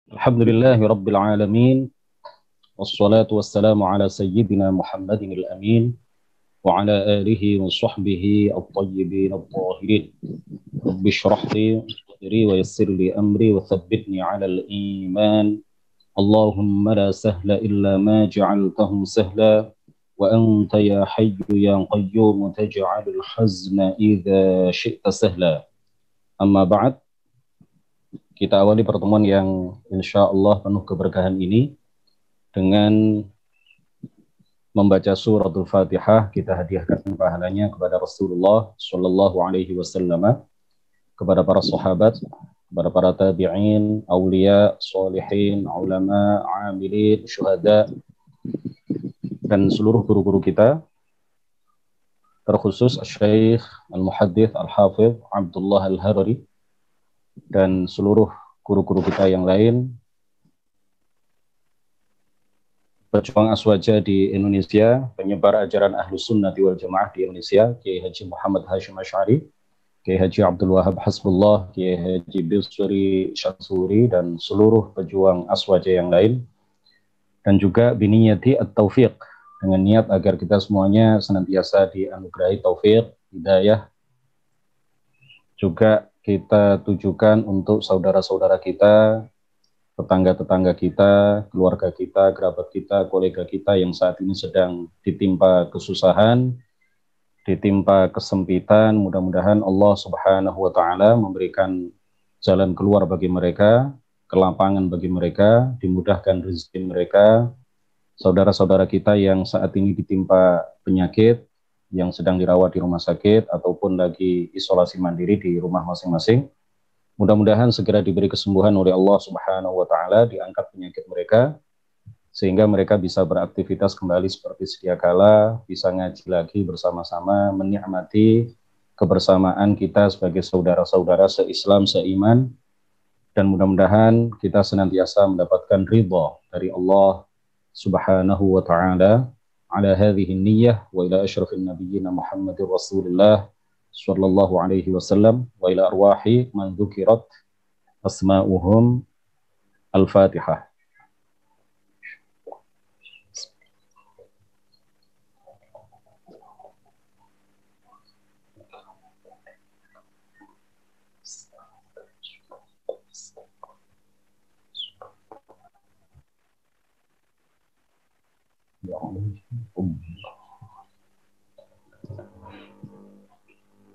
Alhamdulillahi Rabbil Alamin. Wassalatu wassalamu ala sayyidina Muhammadin al-amin wa ala alihi wa sahbihi at-tayyibin at-tahirin. Rabbi shrah li sadri wa yassir li amri wa thabbitni ala al-iman. Allahumma la sahla illa ma ja'altahu sahla wa anta ya hayyu ya qayyum taj'alul hazna idza syi'ta sahla. Amma ba'd. Kita awali pertemuan yang insya Allah penuh keberkahan ini dengan membaca suratul Fatihah. Kita hadiahkan pahalanya kepada Rasulullah Shallallahu Alaihi Wasallam, kepada para sahabat, kepada para tabi'in, aulia, solihin, ulama, amilin, syuhada, dan seluruh guru-guru kita, terkhusus Syekh Al-Muhaddits Al-Hafidh Abdullah Al-Harari, dan seluruh guru-guru kita yang lain, pejuang aswaja di Indonesia, penyebar ajaran Ahlus Sunnati wal Jamaah di Indonesia, Kiai Haji Muhammad Hashim Asy'ari, Kiai Haji Abdul Wahab Hasbullah, Kiai Haji Bisri Syamsuri, dan seluruh pejuang aswaja yang lain, dan juga biniyati at-taufiq, dengan niat agar kita semuanya senantiasa dianugerahi taufik, hidayah. Juga kita tujukan untuk saudara-saudara kita, tetangga-tetangga kita, keluarga kita, kerabat kita, kolega kita yang saat ini sedang ditimpa kesusahan, ditimpa kesempitan. Mudah-mudahan Allah Subhanahu wa Ta'ala memberikan jalan keluar bagi mereka, kelapangan bagi mereka, dimudahkan rezeki mereka. Saudara-saudara kita yang saat ini ditimpa penyakit, yang sedang dirawat di rumah sakit ataupun lagi isolasi mandiri di rumah masing-masing, mudah-mudahan segera diberi kesembuhan oleh Allah Subhanahu wa Ta'ala, diangkat penyakit mereka sehingga mereka bisa beraktivitas kembali seperti sedia kala, bisa ngaji lagi bersama-sama, menikmati kebersamaan kita sebagai saudara-saudara se-Islam, seiman, dan mudah-mudahan kita senantiasa mendapatkan ridha dari Allah Subhanahu wa Ta'ala ala hadhihi niyyah wa ila asyrafin nabiyyina Muhammadir Rasulullah sallallahu alaihi wasallam wa ila arwahi man dzukirat asma'uhum. Al-Fatihah.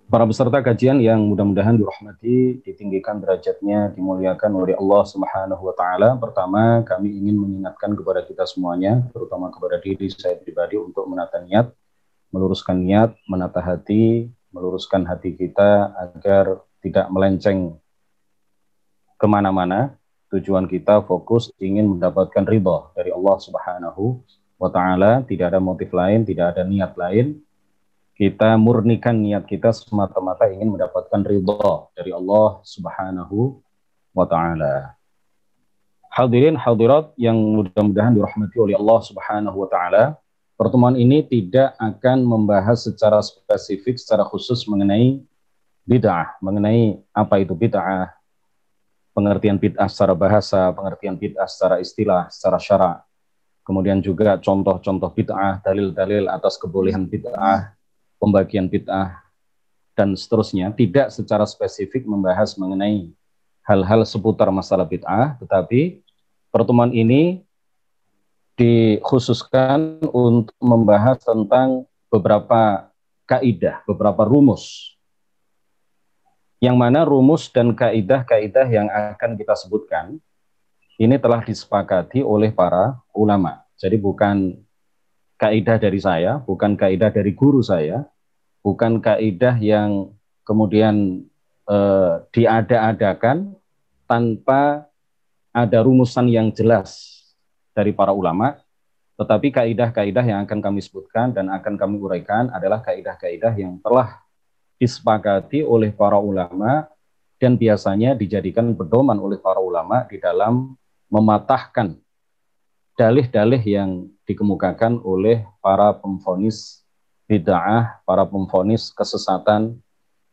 Para peserta kajian yang mudah-mudahan dirahmati, ditinggikan derajatnya, dimuliakan oleh Allah Subhanahu wa Ta'ala. Pertama, kami ingin mengingatkan kepada kita semuanya, terutama kepada diri saya pribadi, untuk menata niat, meluruskan niat, menata hati, meluruskan hati kita agar tidak melenceng kemana-mana. Tujuan kita fokus ingin mendapatkan ridha dari Allah Subhanahu wa Ta'ala, tidak ada motif lain, tidak ada niat lain. Kita murnikan niat kita semata-mata ingin mendapatkan ridha dari Allah Subhanahu wa Ta'ala. Hadirin hadirat yang mudah-mudahan dirahmati oleh Allah Subhanahu wa Ta'ala, pertemuan ini tidak akan membahas secara spesifik, secara khusus mengenai bid'ah, mengenai apa itu bid'ah, pengertian bid'ah secara bahasa, pengertian bid'ah secara istilah, secara syara', kemudian juga contoh-contoh bid'ah, dalil-dalil atas kebolehan bid'ah, pembagian bid'ah, dan seterusnya. Tidak secara spesifik membahas mengenai hal-hal seputar masalah bid'ah, tetapi pertemuan ini dikhususkan untuk membahas tentang beberapa kaidah, beberapa rumus, yang mana rumus dan kaidah-kaidah yang akan kita sebutkan ini telah disepakati oleh para ulama. Jadi bukan kaidah dari saya, bukan kaidah dari guru saya, bukan kaidah yang kemudian diada-adakan tanpa ada rumusan yang jelas dari para ulama, tetapi kaidah-kaidah yang akan kami sebutkan dan akan kami uraikan adalah kaidah-kaidah yang telah disepakati oleh para ulama dan biasanya dijadikan pedoman oleh para ulama di dalam mematahkan dalih-dalih yang dikemukakan oleh para pemvonis bid'ah, para pemvonis kesesatan,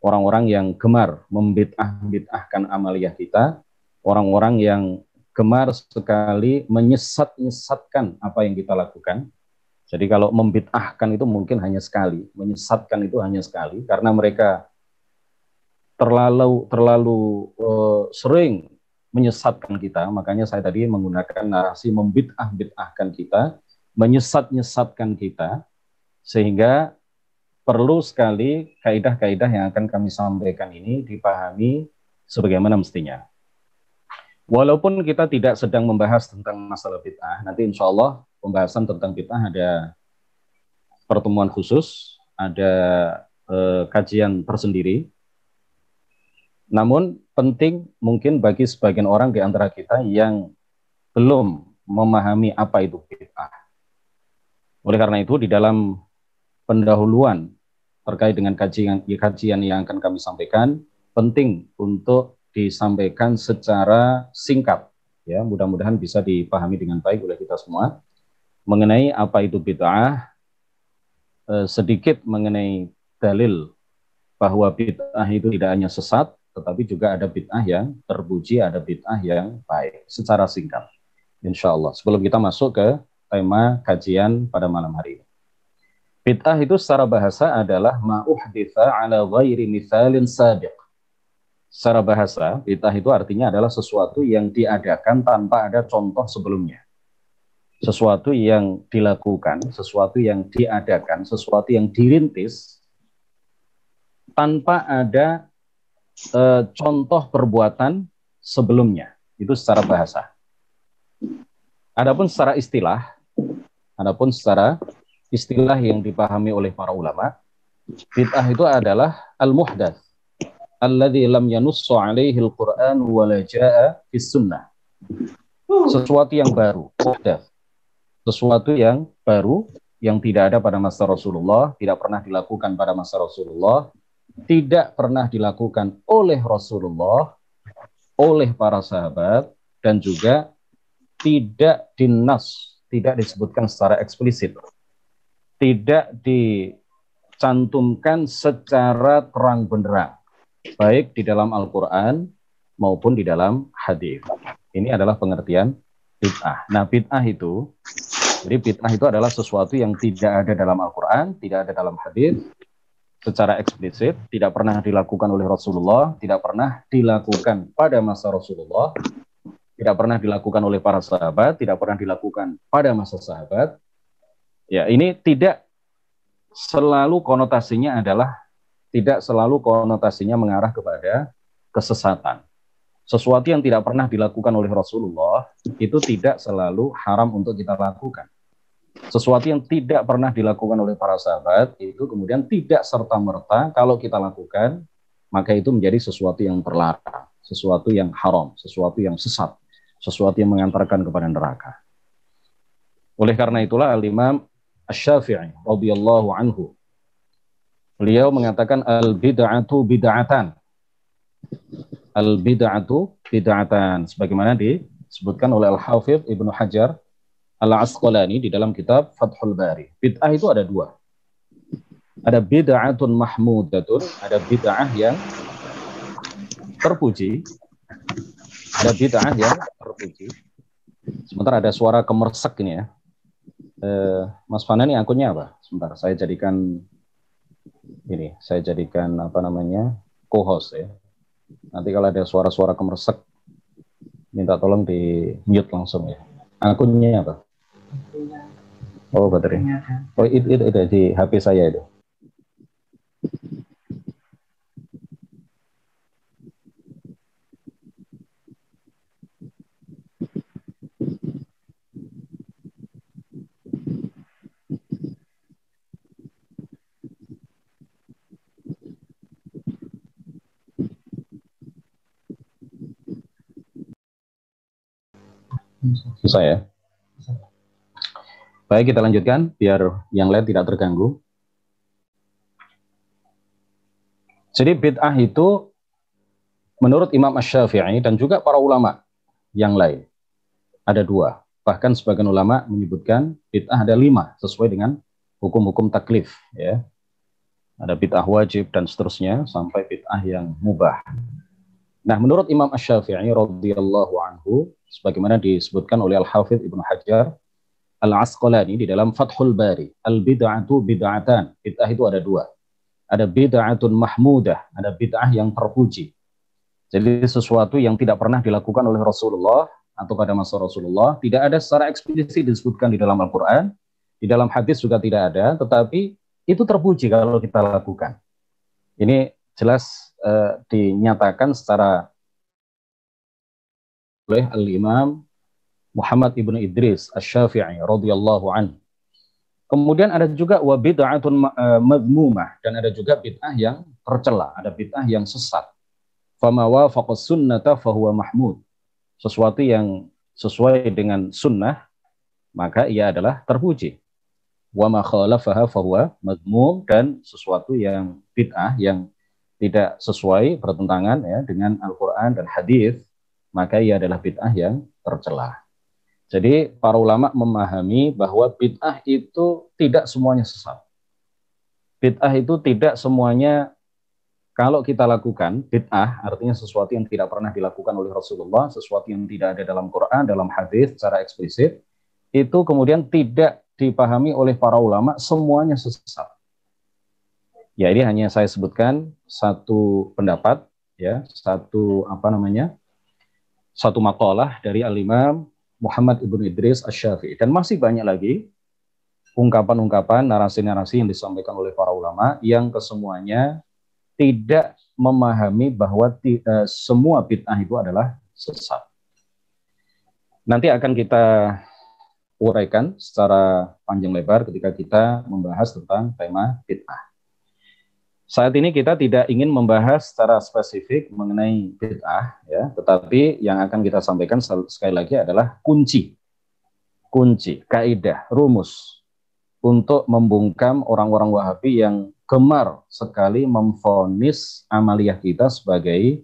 orang-orang yang gemar membid'ah-bid'ahkan amaliyah kita, orang-orang yang gemar sekali menyesatkan apa yang kita lakukan. Jadi kalau membid'ahkan itu mungkin hanya sekali, menyesatkan itu hanya sekali, karena mereka terlalu sering menyesatkan kita. Makanya saya tadi menggunakan narasi membid'ahkan kita, menyesatkan kita, sehingga perlu sekali kaidah-kaidah yang akan kami sampaikan ini dipahami sebagaimana mestinya. Walaupun kita tidak sedang membahas tentang masalah bid'ah, nanti insya Allah pembahasan tentang bid'ah ada pertemuan khusus, ada kajian tersendiri. Namun penting mungkin bagi sebagian orang di antara kita yang belum memahami apa itu bid'ah. Oleh karena itu di dalam pendahuluan terkait dengan kajian yang akan kami sampaikan, penting untuk disampaikan secara singkat, ya, mudah-mudahan bisa dipahami dengan baik oleh kita semua mengenai apa itu bid'ah, sedikit mengenai dalil bahwa bid'ah itu tidak hanya sesat, tetapi juga ada bid'ah yang terpuji, ada bid'ah yang baik, secara singkat, insya Allah. Sebelum kita masuk ke tema kajian pada malam hari ini. Bid'ah itu secara bahasa adalah ma'uhditha ala ghairi mithalin sabiq. Secara bahasa, bid'ah itu artinya adalah sesuatu yang diadakan tanpa ada contoh sebelumnya. Sesuatu yang dilakukan, sesuatu yang diadakan, sesuatu yang dirintis tanpa ada contoh perbuatan sebelumnya. Itu secara bahasa. Adapun secara istilah yang dipahami oleh para ulama, bid'ah itu adalah al-muhdats alladzi lam yanussu alaihi al-Qur'an wa la jaa'a fis sunnah. Sesuatu yang baru, muhdats. Sesuatu yang baru yang tidak ada pada masa Rasulullah, tidak pernah dilakukan pada masa Rasulullah, tidak pernah dilakukan oleh Rasulullah, oleh para sahabat, dan juga tidak dinas, tidak disebutkan secara eksplisit, tidak dicantumkan secara terang benderang, baik di dalam Al-Quran maupun di dalam hadis. Ini adalah pengertian bid'ah. Nah, bid'ah itu adalah sesuatu yang tidak ada dalam Al-Quran, tidak ada dalam hadis secara eksplisit, tidak pernah dilakukan oleh Rasulullah, tidak pernah dilakukan pada masa Rasulullah, tidak pernah dilakukan oleh para sahabat, tidak pernah dilakukan pada masa sahabat. Ya, ini tidak selalu konotasinya mengarah kepada kesesatan. Sesuatu yang tidak pernah dilakukan oleh Rasulullah itu tidak selalu haram untuk kita lakukan. Sesuatu yang tidak pernah dilakukan oleh para sahabat itu kemudian tidak serta-merta kalau kita lakukan, maka itu menjadi sesuatu yang terlarang, sesuatu yang haram, sesuatu yang sesat, sesuatu yang mengantarkan kepada neraka. Oleh karena itulah Al-Imam Asy-Syafi'i radhiyallahu anhu, beliau mengatakan al-bid'atu bid'atan. Al-bid'atu bid'atan, sebagaimana disebutkan oleh Al-Hafidz Ibnu Hajar Al-Asqalani di dalam kitab Fathul Bari. Bid'ah itu ada dua. Ada bid'atun mahmudatun, ada bid'ah yang terpuji, ada bid'ah yang terpuji. Sebentar, ada suara kemersek ini ya. Mas Fana ini akunnya apa? Sebentar, saya jadikan co-host ya. Nanti kalau ada suara-suara kemersek, minta tolong di mute langsung ya. Akunnya apa? Oh, baterai. Oh, itu di HP saya itu. Bisa ya? Baik, kita lanjutkan biar yang lain tidak terganggu. Jadi bid'ah itu menurut Imam Asy-Syafi'i dan juga para ulama yang lain ada dua. Bahkan sebagian ulama menyebutkan bid'ah ada 5 sesuai dengan hukum-hukum taklif ya. Ada bid'ah wajib dan seterusnya sampai bid'ah yang mubah. Nah, menurut Imam Asy-Syafi'i radhiyallahu anhu, sebagaimana disebutkan oleh Al-Hafidz Ibnu Hajar Al-Asqalani di dalam Fathul Bari, al-bid'atu bid'atan. Bid'ah itu ada dua. Ada bid'atun mahmudah, ada bid'ah yang terpuji. Jadi sesuatu yang tidak pernah dilakukan oleh Rasulullah atau pada masa Rasulullah, tidak ada secara eksplisit disebutkan di dalam Al-Quran, di dalam hadis juga tidak ada, tetapi itu terpuji kalau kita lakukan. Ini jelas dinyatakan secara oleh Al-Imam Muhammad ibnu Idris Asy-Syafi'i radhiyallahu anhu. Kemudian ada juga wa bid'atun madmumah, dan ada juga bid'ah yang tercela, ada bid'ah yang sesat. Fama wafaqa sunnata fahuwa mahmud. Sesuatu yang sesuai dengan sunnah, maka ia adalah terpuji. Wa ma khalafaha fahuwa madmum, dan sesuatu yang bid'ah yang tidak sesuai, bertentangan ya dengan Al-Qur'an dan hadis, maka ia adalah bid'ah yang tercela. Jadi para ulama memahami bahwa bid'ah itu tidak semuanya sesat. Bid'ah itu tidak semuanya, kalau kita lakukan bid'ah, artinya sesuatu yang tidak pernah dilakukan oleh Rasulullah, sesuatu yang tidak ada dalam Quran, dalam hadis secara eksplisit, itu kemudian tidak dipahami oleh para ulama semuanya sesat. Ya, ini hanya saya sebutkan satu pendapat, ya, satu maqalah dari Al-Imam Muhammad ibnu Idris Asy-Syafi'i, dan masih banyak lagi ungkapan-ungkapan, narasi-narasi yang disampaikan oleh para ulama yang kesemuanya tidak memahami bahwa semua bid'ah itu adalah sesat. Nanti akan kita uraikan secara panjang lebar ketika kita membahas tentang tema bid'ah. Saat ini kita tidak ingin membahas secara spesifik mengenai bid'ah, ya, tetapi yang akan kita sampaikan sekali lagi adalah kunci, kaidah, rumus untuk membungkam orang-orang Wahabi yang gemar sekali memvonis amaliyah kita sebagai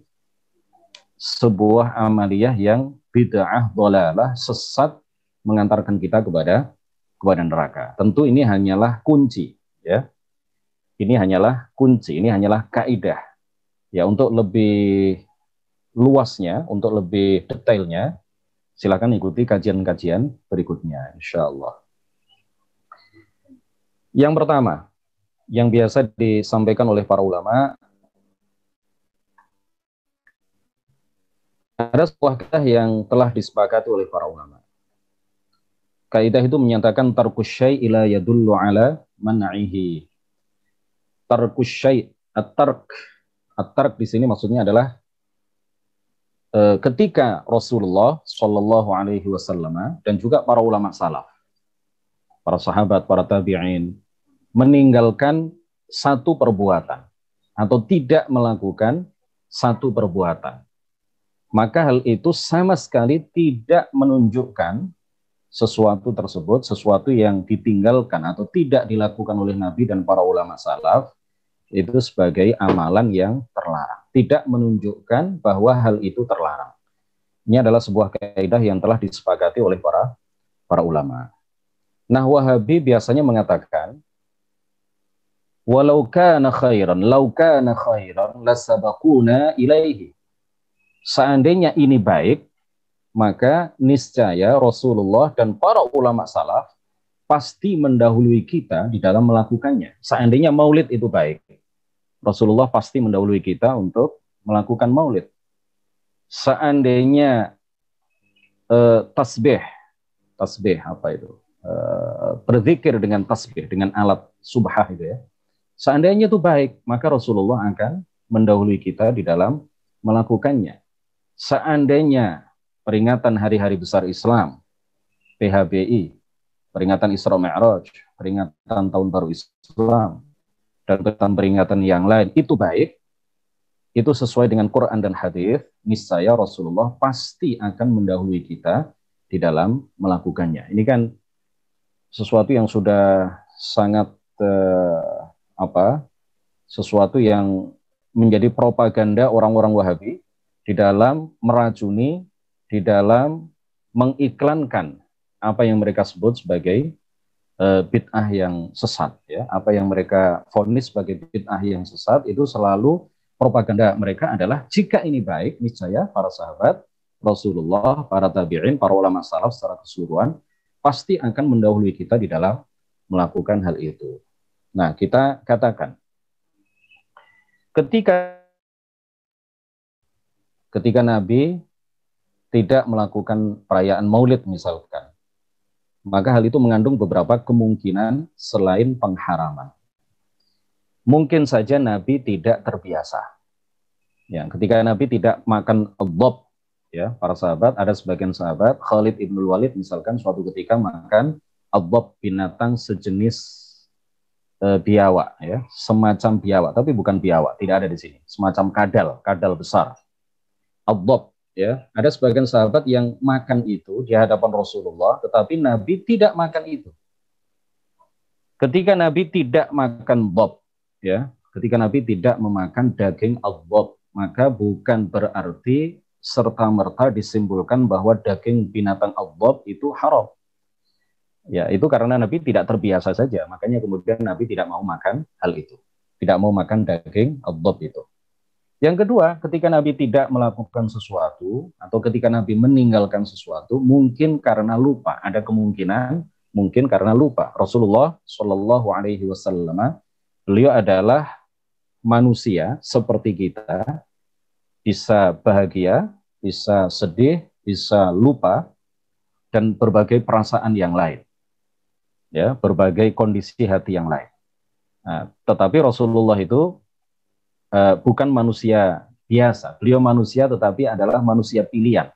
sebuah amaliyah yang bid'ah dhalalah, sesat, mengantarkan kita kepada neraka. Tentu ini hanyalah kunci, ya. Ini hanyalah kunci, ini hanyalah kaidah. Ya, untuk lebih luasnya, untuk lebih detailnya, silakan ikuti kajian-kajian berikutnya, insya Allah. Yang pertama, yang biasa disampaikan oleh para ulama, ada sebuah kaidah yang telah disepakati oleh para ulama. Kaidah itu menyatakan tarkus syai' ila yadullu ala man'ihi. Tarkus syai', at-tark di sini maksudnya adalah ketika Rasulullah Shallallahu Alaihi Wasallam dan juga para ulama salaf, para sahabat, para tabi'in, meninggalkan satu perbuatan atau tidak melakukan satu perbuatan, maka hal itu sama sekali tidak menunjukkan sesuatu tersebut, sesuatu yang ditinggalkan atau tidak dilakukan oleh Nabi dan para ulama salaf, itu sebagai amalan yang terlarang. Tidak menunjukkan bahwa hal itu terlarang. Ini adalah sebuah kaidah yang telah disepakati oleh para ulama. Nah, Wahabi biasanya mengatakan, walau kana khairan, lau kana khairan, lasabaquna ilaihi. Seandainya ini baik, maka niscaya Rasulullah dan para ulama salaf pasti mendahului kita di dalam melakukannya. Seandainya maulid itu baik, Rasulullah pasti mendahului kita untuk melakukan maulid. Seandainya tasbih apa itu? Berzikir dengan tasbih, dengan alat subhah itu ya. Seandainya itu baik, maka Rasulullah akan mendahului kita di dalam melakukannya. Seandainya peringatan hari-hari besar Islam, PHBI, peringatan Isra Mi'raj, peringatan Tahun Baru Islam, dan peringatan yang lain itu baik, itu sesuai dengan Quran dan hadis, niscaya Rasulullah pasti akan mendahului kita di dalam melakukannya. Ini kan sesuatu yang sudah sangat sesuatu yang menjadi propaganda orang-orang Wahabi di dalam meracuni, di dalam mengiklankan apa yang mereka sebut sebagai bid'ah yang sesat, ya. Apa yang mereka vonis sebagai bid'ah yang sesat itu selalu propaganda mereka adalah jika ini baik, niscaya para sahabat Rasulullah, para tabi'in, para ulama salaf secara keseluruhan pasti akan mendahului kita di dalam melakukan hal itu. Nah, kita katakan ketika Nabi tidak melakukan perayaan Maulid misalkan, maka hal itu mengandung beberapa kemungkinan selain pengharaman. Mungkin saja Nabi tidak terbiasa. Ya, ketika Nabi tidak makan adhab, ya, para sahabat, ada sebagian sahabat, Khalid ibnul Walid misalkan suatu ketika makan adhab, binatang sejenis biawak, ya, semacam biawak, tapi bukan biawak, tidak ada di sini, semacam kadal besar. Adhab, ya, ada sebagian sahabat yang makan itu di hadapan Rasulullah, tetapi Nabi tidak makan itu. Ketika Nabi tidak makan adhab, ya, ketika Nabi tidak memakan daging adhab, maka bukan berarti serta-merta disimpulkan bahwa daging binatang adhab itu haram. Ya, itu karena Nabi tidak terbiasa saja, makanya kemudian Nabi tidak mau makan hal itu. Tidak mau makan daging adhab itu. Yang kedua, ketika Nabi tidak melakukan sesuatu atau ketika Nabi meninggalkan sesuatu, mungkin karena lupa. Ada kemungkinan mungkin karena lupa. Rasulullah Shallallahu Alaihi Wasallam, beliau adalah manusia seperti kita, bisa bahagia, bisa sedih, bisa lupa, dan berbagai perasaan yang lain, ya, berbagai kondisi hati yang lain. Nah, tetapi Rasulullah itu bukan manusia biasa, beliau manusia tetapi adalah manusia pilihan.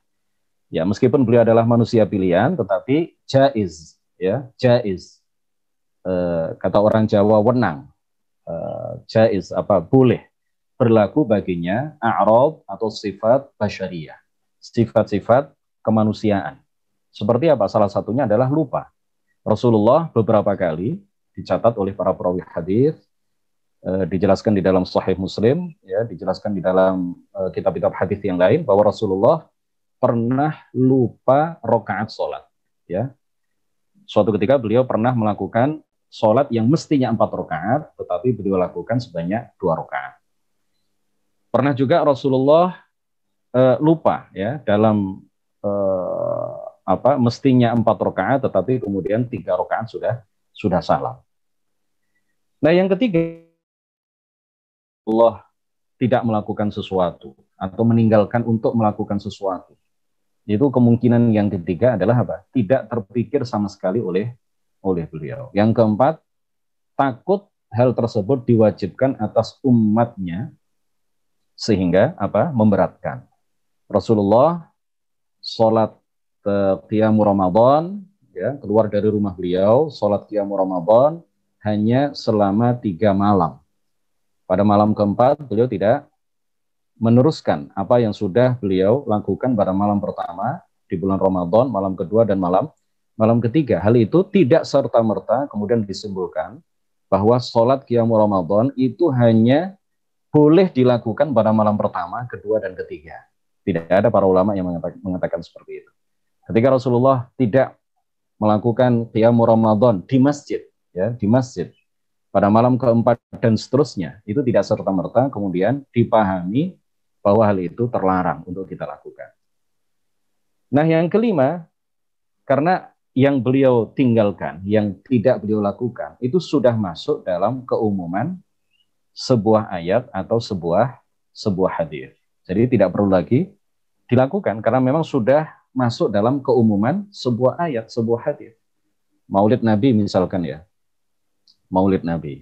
Ya, meskipun beliau adalah manusia pilihan, tetapi jaiz, ya, jaiz. Kata orang Jawa wenang, jaiz boleh berlaku baginya a'rad atau sifat basyariyah, sifat-sifat kemanusiaan. Seperti apa? Salah satunya adalah lupa. Rasulullah beberapa kali dicatat oleh para perawi hadis, dijelaskan di dalam Sahih Muslim, ya, dijelaskan di dalam kitab-kitab hadis yang lain bahwa Rasulullah pernah lupa rakaat sholat. Ya, suatu ketika beliau pernah melakukan sholat yang mestinya 4 rakaat, tetapi beliau lakukan sebanyak 2 rakaat. Pernah juga Rasulullah lupa, ya, dalam mestinya 4 rakaat, tetapi kemudian 3 rakaat sudah salam. Nah, yang ketiga, Allah tidak melakukan sesuatu atau meninggalkan untuk melakukan sesuatu. Itu kemungkinan yang ketiga adalah apa? Tidak terpikir sama sekali oleh beliau. Yang keempat, takut hal tersebut diwajibkan atas umatnya sehingga memberatkan. Rasulullah sholat qiyamul Ramadan, ya, keluar dari rumah beliau, sholat qiyamul Ramadan hanya selama 3 malam. Pada malam keempat, beliau tidak meneruskan apa yang sudah beliau lakukan pada malam pertama di bulan Ramadan, malam kedua dan malam ketiga. Hal itu tidak serta-merta kemudian disimpulkan bahwa sholat qiyamul Ramadan itu hanya boleh dilakukan pada malam pertama, kedua, dan ketiga. Tidak ada para ulama yang mengatakan seperti itu. Ketika Rasulullah tidak melakukan qiyamul Ramadan di masjid, ya, di masjid pada malam keempat dan seterusnya, itu tidak serta-merta kemudian dipahami bahwa hal itu terlarang untuk kita lakukan. Nah, yang kelima, karena yang beliau tinggalkan, yang tidak beliau lakukan, itu sudah masuk dalam keumuman sebuah ayat atau sebuah hadis. Jadi tidak perlu lagi dilakukan karena memang sudah masuk dalam keumuman sebuah ayat, sebuah hadis. Maulid Nabi misalkan, ya. Maulid Nabi.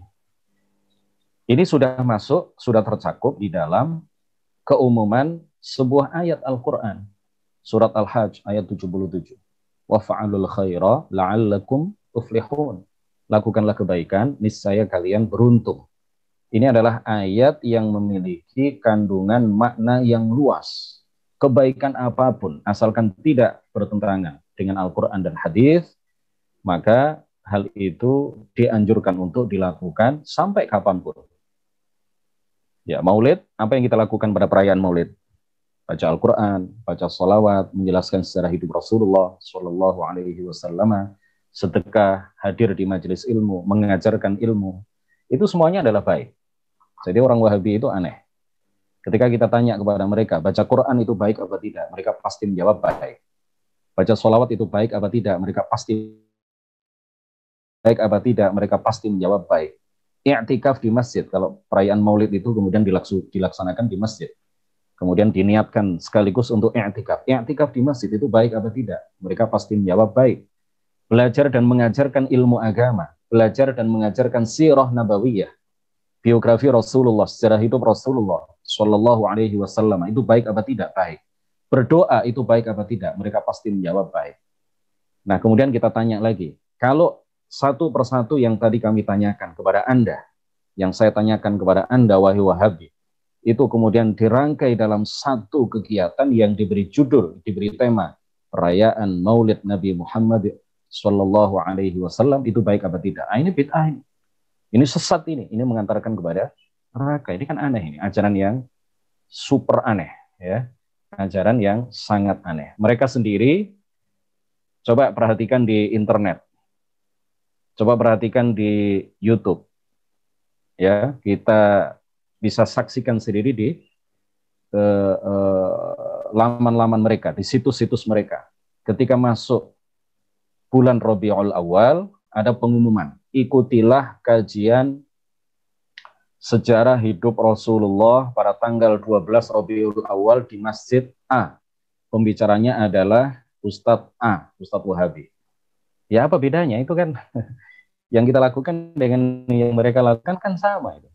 Ini sudah masuk, sudah tercakup di dalam keumuman sebuah ayat Al-Qur'an. Surat Al-Hajj ayat 77. Wa fa'alul khaira la'allakum tuflihun. Lakukanlah kebaikan, niscaya kalian beruntung. Ini adalah ayat yang memiliki kandungan makna yang luas. Kebaikan apapun, asalkan tidak bertentangan dengan Al-Quran dan hadis, maka hal itu dianjurkan untuk dilakukan sampai kapanpun. Ya, Maulid, apa yang kita lakukan pada perayaan Maulid? Baca Al-Quran, baca sholawat, menjelaskan sejarah hidup Rasulullah Shallallahu Alaihi Wasallam, sedekah, hadir di majelis ilmu, mengajarkan ilmu, itu semuanya adalah baik. Jadi orang Wahabi itu aneh. Ketika kita tanya kepada mereka, baca Quran itu baik apa tidak? Mereka pasti menjawab baik. Baca sholawat itu baik apa tidak? Mereka pasti baik apa tidak? Mereka pasti menjawab baik. I'tikaf di masjid, kalau perayaan Maulid itu kemudian dilaksanakan di masjid, kemudian diniatkan sekaligus untuk i'tikaf. I'tikaf di masjid itu baik apa tidak? Mereka pasti menjawab baik. Belajar dan mengajarkan ilmu agama, belajar dan mengajarkan sirah nabawiyah, biografi Rasulullah, sejarah hidup Rasulullah Shallallahu Alaihi Wasallam, itu baik apa tidak? Baik. Berdoa itu baik apa tidak? Mereka pasti menjawab baik. Nah, kemudian kita tanya lagi, kalau satu persatu yang tadi kami tanyakan kepada Anda, yang saya tanyakan kepada Anda, wahai Wahabi, itu kemudian dirangkai dalam satu kegiatan yang diberi judul, diberi tema perayaan Maulid Nabi Muhammad Shallallahu Alaihi Wasallam, itu baik apa tidak? Nah, ini bid'ah ini sesat ini mengantarkan kepada neraka. Ini kan aneh ini, ajaran yang super aneh, ya, ajaran yang sangat aneh. Mereka sendiri, coba perhatikan di internet, coba perhatikan di YouTube, ya, kita bisa saksikan sendiri di laman-laman mereka, di situs-situs mereka. Ketika masuk bulan Rabiul Awal, ada pengumuman, ikutilah kajian sejarah hidup Rasulullah pada tanggal 12 Rabiul Awal di Masjid A. Pembicaranya adalah Ustadz A, Ustadz Wahabi. Ya apa bedanya? Itu kan yang kita lakukan dengan yang mereka lakukan kan sama itu.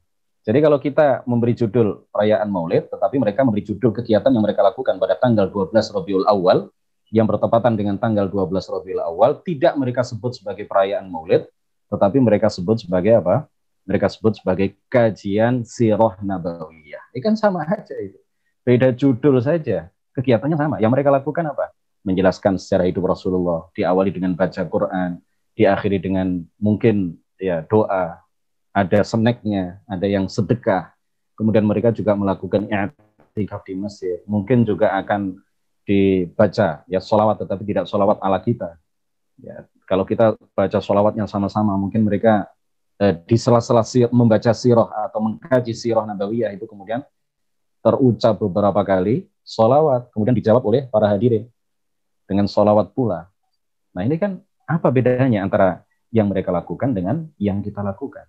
Jadi kalau kita memberi judul perayaan Maulid, tetapi mereka memberi judul kegiatan yang mereka lakukan pada tanggal 12 Rabiul Awal, yang bertepatan dengan tanggal 12 Rabiul Awal, tidak mereka sebut sebagai perayaan Maulid, tetapi mereka sebut sebagai apa? Mereka sebut sebagai kajian sirah nabawiyah. Ini kan sama aja itu. Beda judul saja, kegiatannya sama. Yang mereka lakukan apa? Menjelaskan sejarah hidup Rasulullah, diawali dengan baca Quran, diakhiri dengan mungkin ya doa, ada snacknya, ada yang sedekah. Kemudian mereka juga melakukan i'tikaf di masjid. Mungkin juga akan dibaca ya sholawat, tetapi tidak sholawat ala kita. Ya, kalau kita baca sholawatnya sama-sama, mungkin mereka di sela-sela membaca sirah atau mengkaji sirah nabawiyah itu kemudian terucap beberapa kali sholawat, kemudian dijawab oleh para hadirin dengan sholawat pula. Nah ini kan apa bedanya antara yang mereka lakukan dengan yang kita lakukan?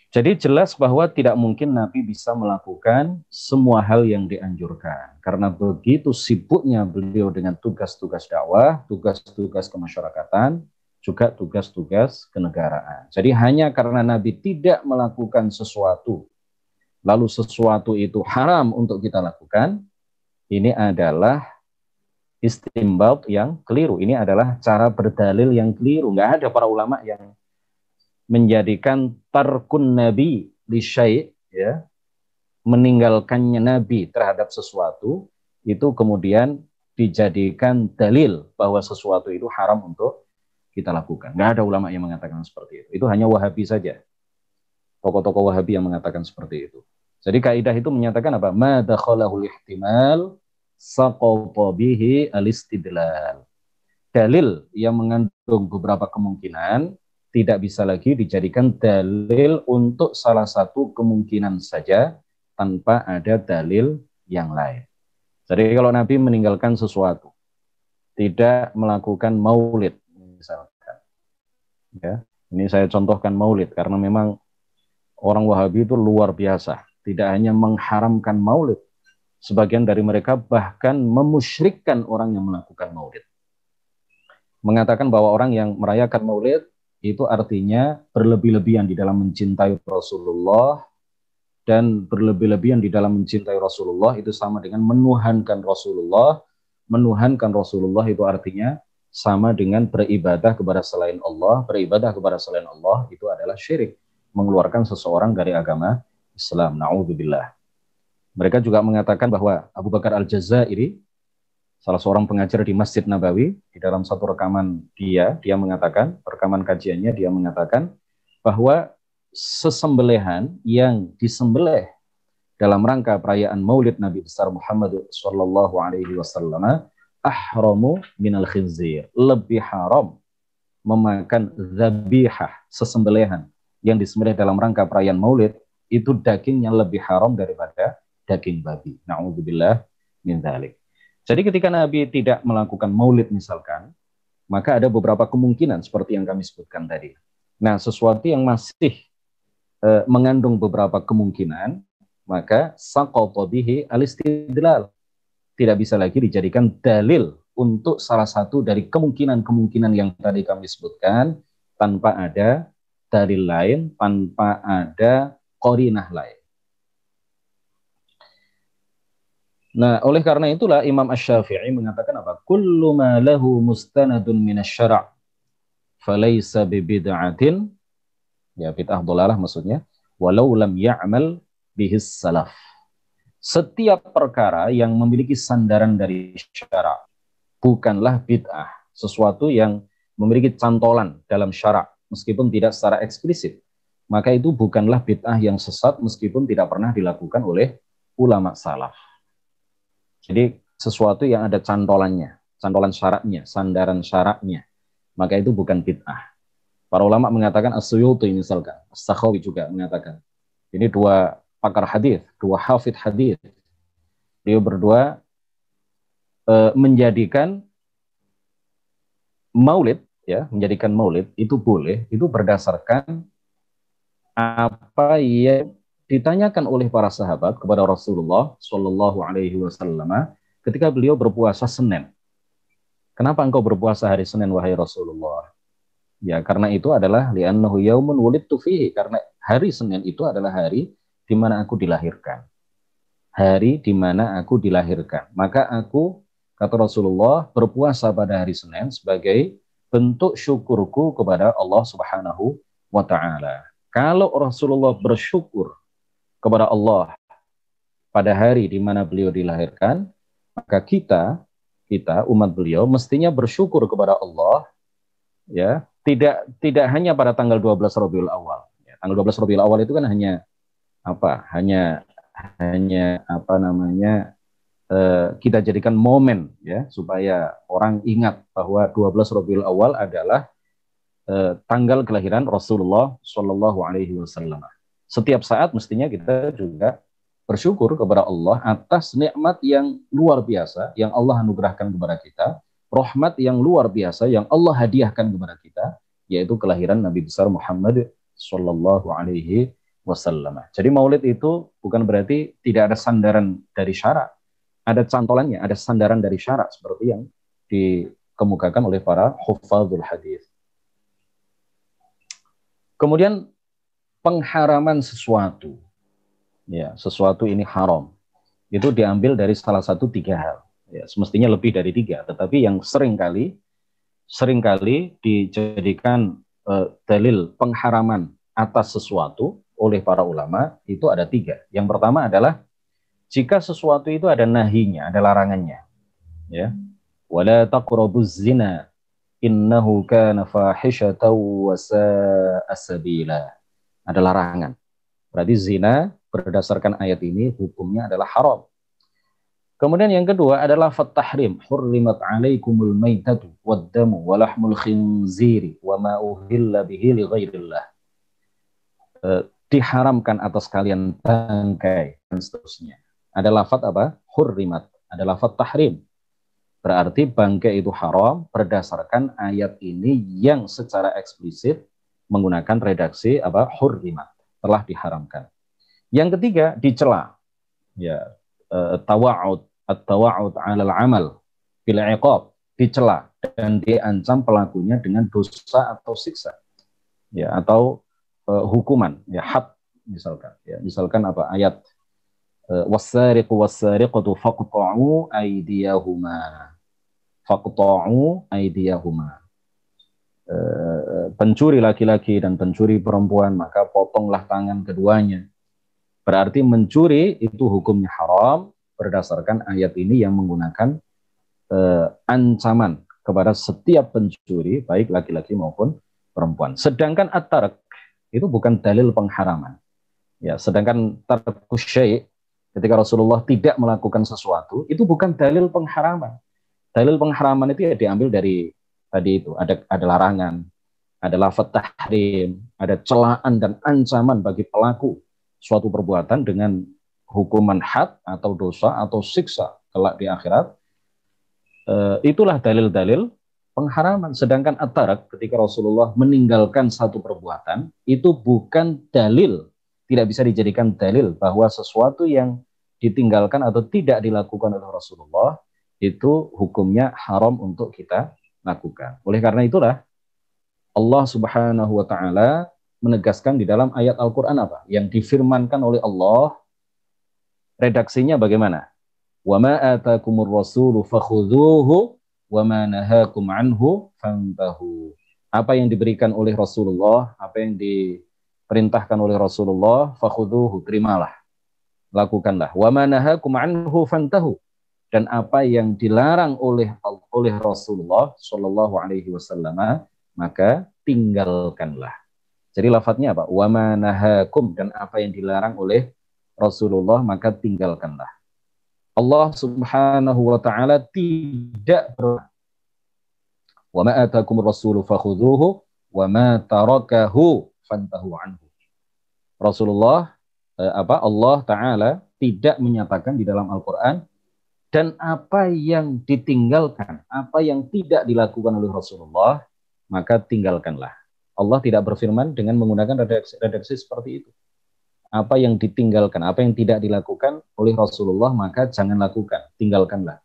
Jadi jelas bahwa tidak mungkin Nabi bisa melakukan semua hal yang dianjurkan. Karena begitu sibuknya beliau dengan tugas-tugas dakwah, tugas-tugas kemasyarakatan, juga tugas-tugas kenegaraan. Jadi hanya karena Nabi tidak melakukan sesuatu, lalu sesuatu itu haram untuk kita lakukan, ini adalah istinbat yang keliru. Ini adalah cara berdalil yang keliru. Nggak ada para ulama yang menjadikan tarkun Nabi li syai', ya, meninggalkannya Nabi terhadap sesuatu itu kemudian dijadikan dalil bahwa sesuatu itu haram untuk kita lakukan. Nggak ada ulama yang mengatakan seperti itu. Itu hanya Wahabi saja. Tokoh-tokoh Wahabi yang mengatakan seperti itu. Jadi kaidah itu menyatakan apa? Ma dakhalahul ihtimal saqata bihi al-istidlal. Dalil yang mengandung beberapa kemungkinan tidak bisa lagi dijadikan dalil untuk salah satu kemungkinan saja tanpa ada dalil yang lain. Jadi kalau Nabi meninggalkan sesuatu, tidak melakukan maulid, misalkan, ya, ini saya contohkan maulid karena memang orang Wahabi itu luar biasa, tidak hanya mengharamkan maulid, sebagian dari mereka bahkan memusyrikkan orang yang melakukan maulid, mengatakan bahwa orang yang merayakan maulid itu artinya berlebih-lebihan di dalam mencintai Rasulullah, dan berlebih-lebihan di dalam mencintai Rasulullah itu sama dengan menuhankan Rasulullah. Menuhankan Rasulullah itu artinya sama dengan beribadah kepada selain Allah. Beribadah kepada selain Allah itu adalah syirik, mengeluarkan seseorang dari agama Islam. Na'udzubillah. Mereka juga mengatakan bahwa Abu Bakar Al-Jazairi, salah seorang pengajar di Masjid Nabawi, di dalam satu rekaman dia mengatakan, rekaman kajiannya dia mengatakan bahwa sesembelihan yang disembelih dalam rangka perayaan Maulid Nabi besar Muhammad sallallahu alaihi wasallam ahramu minal khinzir, lebih haram memakan dzabihah, sesembelihan yang disembelih dalam rangka perayaan Maulid itu dagingnya lebih haram daripada daging babi. Na'udzubillah min dzalik. Jadi ketika Nabi tidak melakukan maulid misalkan, maka ada beberapa kemungkinan seperti yang kami sebutkan tadi. Nah, sesuatu yang masih mengandung beberapa kemungkinan, maka saqata bihi al-istidlal. Tidak bisa lagi dijadikan dalil untuk salah satu dari kemungkinan-kemungkinan yang tadi kami sebutkan tanpa ada dalil lain, tanpa ada qarinah lain. Nah, oleh karena itulah Imam Asy-Syafi'i mengatakan apa? Kullu ma lahu mustanadun minasy-syara' falaysa bibid'atin, ya bid'ah dhalalah maksudnya, walau lam ya'mal bihis salaf. Setiap perkara yang memiliki sandaran dari syara' bukanlah bid'ah, sesuatu yang memiliki cantolan dalam syara' meskipun tidak secara eksplisit, maka itu bukanlah bid'ah yang sesat meskipun tidak pernah dilakukan oleh ulama salaf. Jadi sesuatu yang ada cantolannya, cantolan syaraknya, sandaran syaraknya, maka itu bukan bid'ah. Para ulama mengatakan, As-Suyuti misalkan, As-Sakhawi juga mengatakan, ini dua pakar hadis, dua hafidh hadis, dia berdua menjadikan maulid, ya, menjadikan maulid itu boleh, itu berdasarkan apa yang ditanyakan oleh para sahabat kepada Rasulullah Shallallahu Alaihi Wasallam ketika beliau berpuasa Senin. Kenapa engkau berpuasa hari Senin wahai Rasulullah? Ya karena itu adalah li'annahu yaumun wulidtu fihi, karena hari Senin itu adalah hari di mana aku dilahirkan. Hari di mana aku dilahirkan. Maka aku, kata Rasulullah, berpuasa pada hari Senin sebagai bentuk syukurku kepada Allah Subhanahu wa Ta'ala. Kalau Rasulullah bersyukur kepada Allah pada hari di mana beliau dilahirkan, maka kita umat beliau mestinya bersyukur kepada Allah, ya, tidak hanya pada tanggal 12 Rabiul Awal. Ya, tanggal 12 Rabiul Awal itu kan hanya kita jadikan momen, ya, supaya orang ingat bahwa 12 Rabiul Awal adalah tanggal kelahiran Rasulullah Shallallahu Alaihi Wasallam. Setiap saat mestinya kita juga bersyukur kepada Allah atas nikmat yang luar biasa yang Allah anugerahkan kepada kita, rahmat yang luar biasa yang Allah hadiahkan kepada kita, yaitu kelahiran Nabi besar Muhammad Shallallahu Alaihi Wasallam. Jadi maulid itu bukan berarti tidak ada sandaran dari syarak, ada cantolannya, ada sandaran dari syarak seperti yang dikemukakan oleh para hufadzul hadis. Kemudian pengharaman sesuatu, ya, sesuatu ini haram, itu diambil dari salah satu 3 hal. Ya, semestinya lebih dari 3, tetapi yang seringkali dijadikan dalil pengharaman atas sesuatu oleh para ulama itu ada 3. Yang pertama adalah jika sesuatu itu ada nahinya, ada larangannya, ya, wala taqrabuz zina innahu kana fahishatan wa sa'a sabila. Ada larangan. Berarti zina berdasarkan ayat ini hukumnya adalah haram. Kemudian yang kedua adalah fatahrim, hurrimat alaikumul maitatu waddamu walahmul khinziri wa ma uhilla bihi li ghairillah. Diharamkan atas kalian bangkai dan seterusnya. Ada lafaz apa? Hurrimat. Ada lafaz tahrim. Berarti bangkai itu haram berdasarkan ayat ini yang secara eksplisit menggunakan redaksi apa? Hurrimat. Telah diharamkan. Yang ketiga dicela, ya, tawa'ud, at-tawa'ud 'alal 'amal bil 'iqab, dicela dan diancam pelakunya dengan dosa atau siksa, ya, atau hukuman, ya, had misalkan, ya, misalkan apa ayat was-sariqu was-sariqatu faqta'u aydiyahuma, pencuri laki-laki dan pencuri perempuan maka potonglah tangan keduanya. Berarti mencuri itu hukumnya haram berdasarkan ayat ini yang menggunakan ancaman kepada setiap pencuri baik laki-laki maupun perempuan. Sedangkan at-tark itu bukan dalil pengharaman. Ya, sedangkan tarkus syai' ketika Rasulullah tidak melakukan sesuatu itu bukan dalil pengharaman. Dalil pengharaman itu ya diambil dari tadi itu, ada larangan, ada lafaz tahrim, ada celaan dan ancaman bagi pelaku suatu perbuatan dengan hukuman had atau dosa atau siksa kelak di akhirat, itulah dalil-dalil pengharaman. Sedangkan at-tarak, ketika Rasulullah meninggalkan satu perbuatan, itu bukan dalil, tidak bisa dijadikan dalil bahwa sesuatu yang ditinggalkan atau tidak dilakukan oleh Rasulullah itu hukumnya haram untuk kita lakukan. Oleh karena itulah Allah Subhanahu wa taala menegaskan di dalam ayat Al-Qur'an apa? Yang difirmankan oleh Allah, redaksinya bagaimana? Wa ma atakumur rasulu fakhudhuhu wa ma nahakum anhu fantahu. Apa yang diberikan oleh Rasulullah, apa yang diperintahkan oleh Rasulullah, fakhudhuhu, terimalah, lakukanlah. Wa ma nahakum anhu fantahu. Dan apa yang dilarang oleh Rasulullah sallallahu alaihi wasallam, maka tinggalkanlah. Jadi lafadznya apa? Wa ma nahakum, dan apa yang dilarang oleh Rasulullah maka tinggalkanlah. Allah Subhanahu wa taala tidak wa ma atakumur rasulu fakhudhuhu wa ma tarakahu fantahu anhu. Rasulullah Allah taala tidak menyatakan di dalam Al-Qur'an, dan apa yang ditinggalkan, apa yang tidak dilakukan oleh Rasulullah, maka tinggalkanlah. Allah tidak berfirman dengan menggunakan redaksi seperti itu. Apa yang ditinggalkan, apa yang tidak dilakukan oleh Rasulullah, maka jangan lakukan, tinggalkanlah.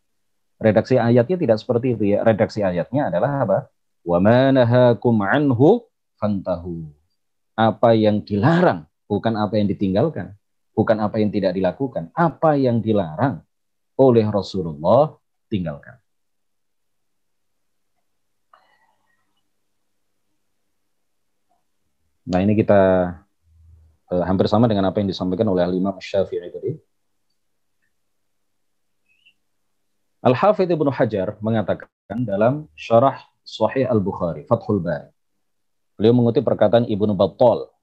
Redaksi ayatnya tidak seperti itu ya. Redaksi ayatnya adalah apa? Wa ma nahakum anhu fantahu. Apa yang dilarang, bukan apa yang ditinggalkan, bukan apa yang tidak dilakukan. Apa yang dilarang oleh Rasulullah, tinggalkan. Nah, ini kita hampir sama dengan apa yang disampaikan oleh Imam Syafi'i tadi. Al-Hafidz Ibnu Hajar mengatakan dalam Syarah Sahih Al-Bukhari, Fathul Bari. Beliau mengutip perkataan Ibnu Battal,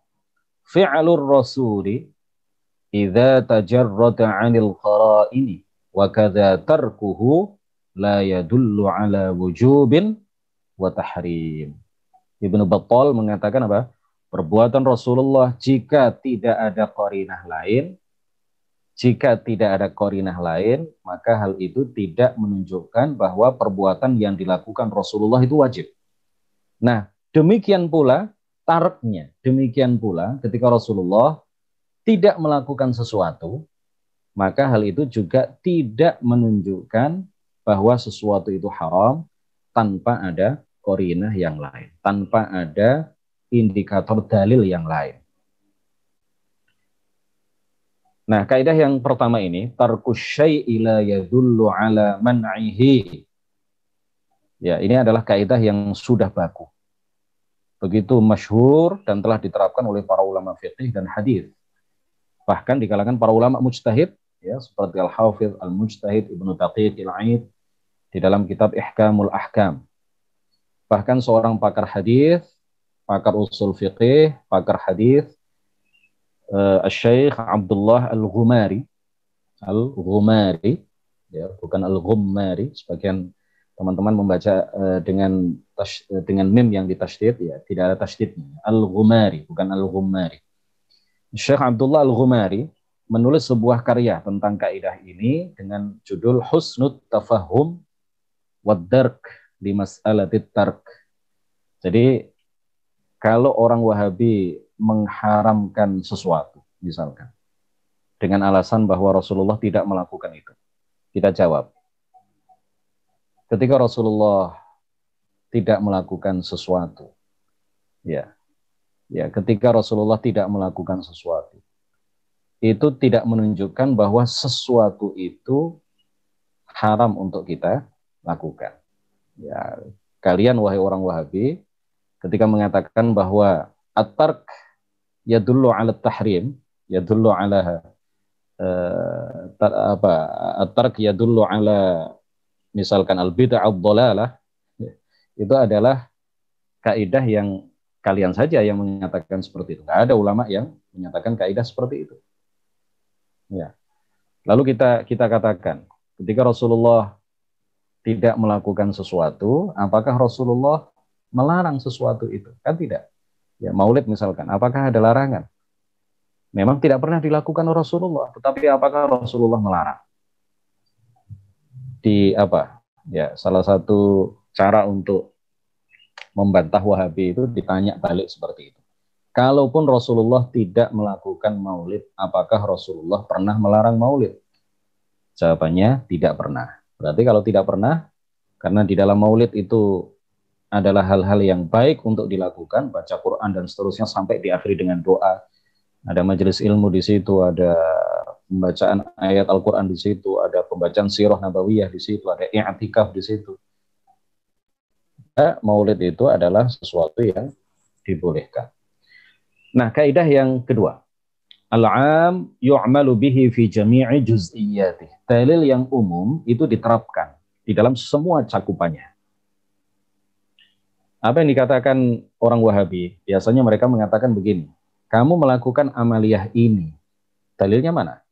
"Fi'lur rasuli idza tajarrada 'anil qara'ini wa kadza tarkuhu la yadullu 'ala wujubin wa tahrim." Ibnu Battal mengatakan apa? Perbuatan Rasulullah jika tidak ada qarinah lain, maka hal itu tidak menunjukkan bahwa perbuatan yang dilakukan Rasulullah itu wajib. Nah, demikian pula tareknya. Demikian pula ketika Rasulullah tidak melakukan sesuatu, maka hal itu juga tidak menunjukkan bahwa sesuatu itu haram tanpa ada qarinah yang lain, tanpa ada indikator dalil yang lain. Nah, kaidah yang pertama ini, tarkus syai'i la yadullu ala man'ihi. Ya, ini adalah kaidah yang sudah baku. Begitu masyhur dan telah diterapkan oleh para ulama fiqih dan hadis. Bahkan di kalangan para ulama mujtahid, ya, seperti Al-Hafidz Al-Mujtahid Ibnu Daqiq Al-Aid di dalam kitab Ihkamul Ahkam. Bahkan seorang pakar hadis, pakar usul fiqih, pakar hadis, Syekh Abdullah Al-Ghumari, ya, bukan Al-Ghummari. Sebagian teman-teman membaca dengan mim yang ditasydid, ya, tidak ada tasydidnya. Al-Ghumari, bukan Al-Ghummari. Syekh Abdullah Al-Ghumari menulis sebuah karya tentang kaidah ini dengan judul Husnut Tafahum wad Dark di Mas'alatit Tark. Jadi kalau orang Wahabi mengharamkan sesuatu, misalkan, dengan alasan bahwa Rasulullah tidak melakukan itu, kita jawab, ketika Rasulullah tidak melakukan sesuatu, ya, ketika Rasulullah tidak melakukan sesuatu, itu tidak menunjukkan bahwa sesuatu itu haram untuk kita lakukan. Ya, kalian wahai orang Wahabi, ketika mengatakan bahwa at-tark yadullu ala tahrim, yadullu ala at-tark yadullu ala misalkan al-bid'ah ad-dhalalah, itu adalah kaidah yang kalian saja yang menyatakan seperti itu. Tidak ada ulama yang menyatakan kaidah seperti itu. Ya. Lalu kita katakan, ketika Rasulullah tidak melakukan sesuatu, apakah Rasulullah melarang sesuatu itu? Kan tidak. Ya, maulid misalkan, apakah ada larangan? Memang tidak pernah dilakukan oleh Rasulullah, tetapi apakah Rasulullah melarang? Di apa? Ya, salah satu cara untuk membantah Wahabi itu ditanya balik seperti itu. Kalaupun Rasulullah tidak melakukan maulid, apakah Rasulullah pernah melarang maulid? Jawabannya tidak pernah. Berarti kalau tidak pernah, karena di dalam maulid itu adalah hal-hal yang baik untuk dilakukan, baca Quran dan seterusnya sampai diakhiri dengan doa. Ada majelis ilmu di situ, ada pembacaan ayat Al-Quran di situ, ada pembacaan sirah nabawiyah di situ, ada i'tikaf di situ. Maulid itu adalah sesuatu yang dibolehkan. Nah, kaidah yang kedua, al-'am yu'malu bihi fi jami'i juz'iyyatih. Dalil yang umum itu diterapkan di dalam semua cakupannya. Apa yang dikatakan orang Wahabi? Biasanya mereka mengatakan begini, kamu melakukan amaliyah ini, dalilnya mana?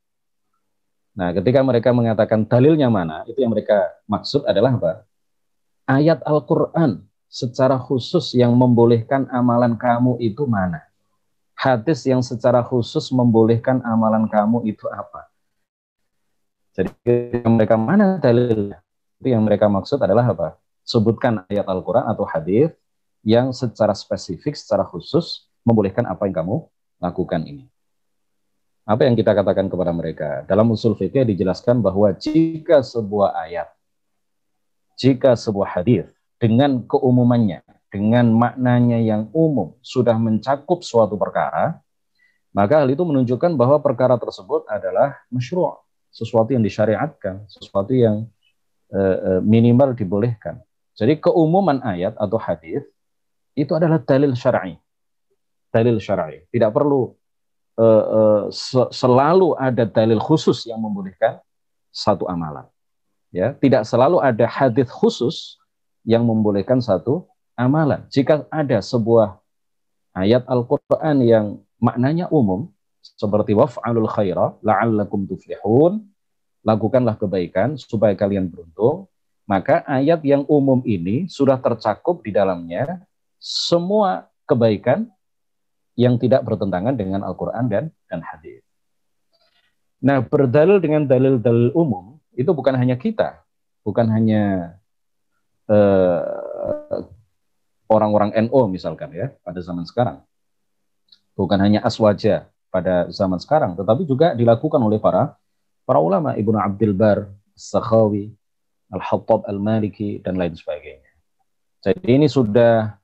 Nah, ketika mereka mengatakan dalilnya mana, itu yang mereka maksud adalah apa? Ayat Al-Quran secara khusus yang membolehkan amalan kamu itu mana? Hadis yang secara khusus membolehkan amalan kamu itu apa? Jadi mereka mana dalilnya? Itu yang mereka maksud adalah apa? Sebutkan ayat Al-Quran atau hadis yang secara spesifik, secara khusus membolehkan apa yang kamu lakukan ini. Apa yang kita katakan kepada mereka? Dalam usul fikih dijelaskan bahwa jika sebuah ayat, jika sebuah hadis dengan keumumannya, dengan maknanya yang umum sudah mencakup suatu perkara, maka hal itu menunjukkan bahwa perkara tersebut adalah masyru', sesuatu yang disyariatkan, sesuatu yang minimal dibolehkan. Jadi keumuman ayat atau hadis itu adalah dalil syar'i. Dalil syar'i. Tidak perlu selalu ada dalil khusus yang membolehkan satu amalan. Ya, tidak selalu ada hadis khusus yang membolehkan satu amalan. Jika ada sebuah ayat Al-Quran yang maknanya umum, seperti waf'alul khaira la'allakum tuflihun, lakukanlah kebaikan supaya kalian beruntung, maka ayat yang umum ini sudah tercakup di dalamnya semua kebaikan yang tidak bertentangan dengan Al-Quran dan hadis. Nah, berdalil dengan dalil-dalil umum itu bukan hanya kita, bukan hanya orang-orang NU misalkan ya pada zaman sekarang, bukan hanya aswaja pada zaman sekarang, tetapi juga dilakukan oleh para ulama, Ibnu Abdul Bar, Sakhawi, Al-Hattab Al-Maliki dan lain sebagainya. Jadi ini sudah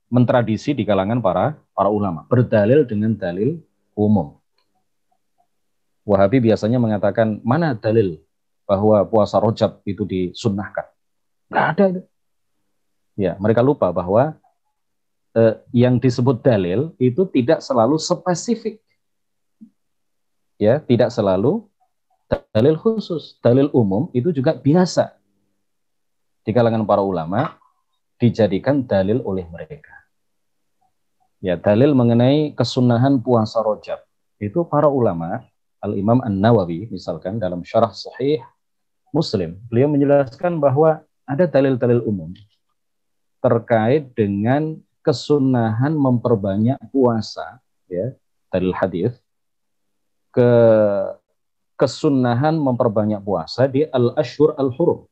mentradisi di kalangan para ulama, berdalil dengan dalil umum. Wahabi biasanya mengatakan mana dalil bahwa puasa Rajab itu disunnahkan. Nggak ada itu. Ya, mereka lupa bahwa yang disebut dalil itu tidak selalu spesifik. Ya, tidak selalu dalil khusus. Dalil umum itu juga biasa di kalangan para ulama dijadikan dalil oleh mereka. Ya, dalil mengenai kesunahan puasa Rajab itu para ulama, Al-Imam An-Nawawi misalkan dalam syarah Sahih Muslim, beliau menjelaskan bahwa ada dalil-dalil umum terkait dengan kesunahan memperbanyak puasa, ya, dalil hadis, kesunahan memperbanyak puasa di al-ashhur al-hurum.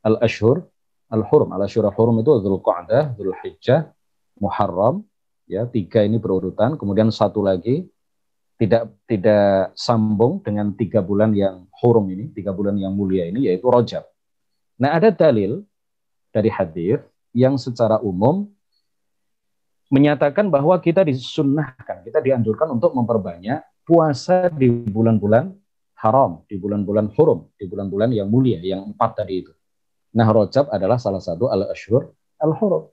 Al-ashhur al-hurum, al-ashhur al-hurum itu Dzulqa'dah, Dzulhijjah, Muharram, ya, 3 ini berurutan, kemudian satu lagi tidak sambung dengan 3 bulan yang hurum ini, 3 bulan yang mulia ini, yaitu Rajab. Nah, ada dalil dari hadis yang secara umum menyatakan bahwa kita disunnahkan, kita dianjurkan untuk memperbanyak puasa di bulan-bulan haram, di bulan-bulan hurum, di bulan-bulan yang mulia, yang 4 tadi itu. Nah, Rajab adalah salah satu al-ashhur al-hurum.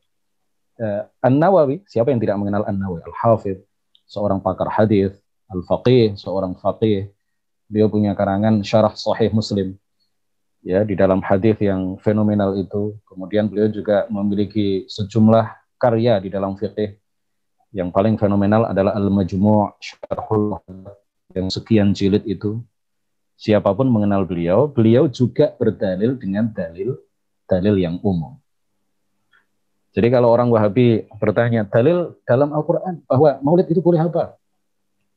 An-Nawawi, siapa yang tidak mengenal An-Nawawi? Al-Hafidh, seorang pakar hadis, Al-Faqih, seorang faqih. Beliau punya karangan Syarah Sahih Muslim. Ya, di dalam hadis yang fenomenal itu. Kemudian beliau juga memiliki sejumlah karya di dalam fikih. Yang paling fenomenal adalah Al-Majmu' Syarhul yang sekian jilid itu. Siapapun mengenal beliau, beliau juga berdalil dengan dalil yang umum. Jadi kalau orang Wahabi bertanya, dalil dalam Al-Quran bahwa maulid itu boleh apa?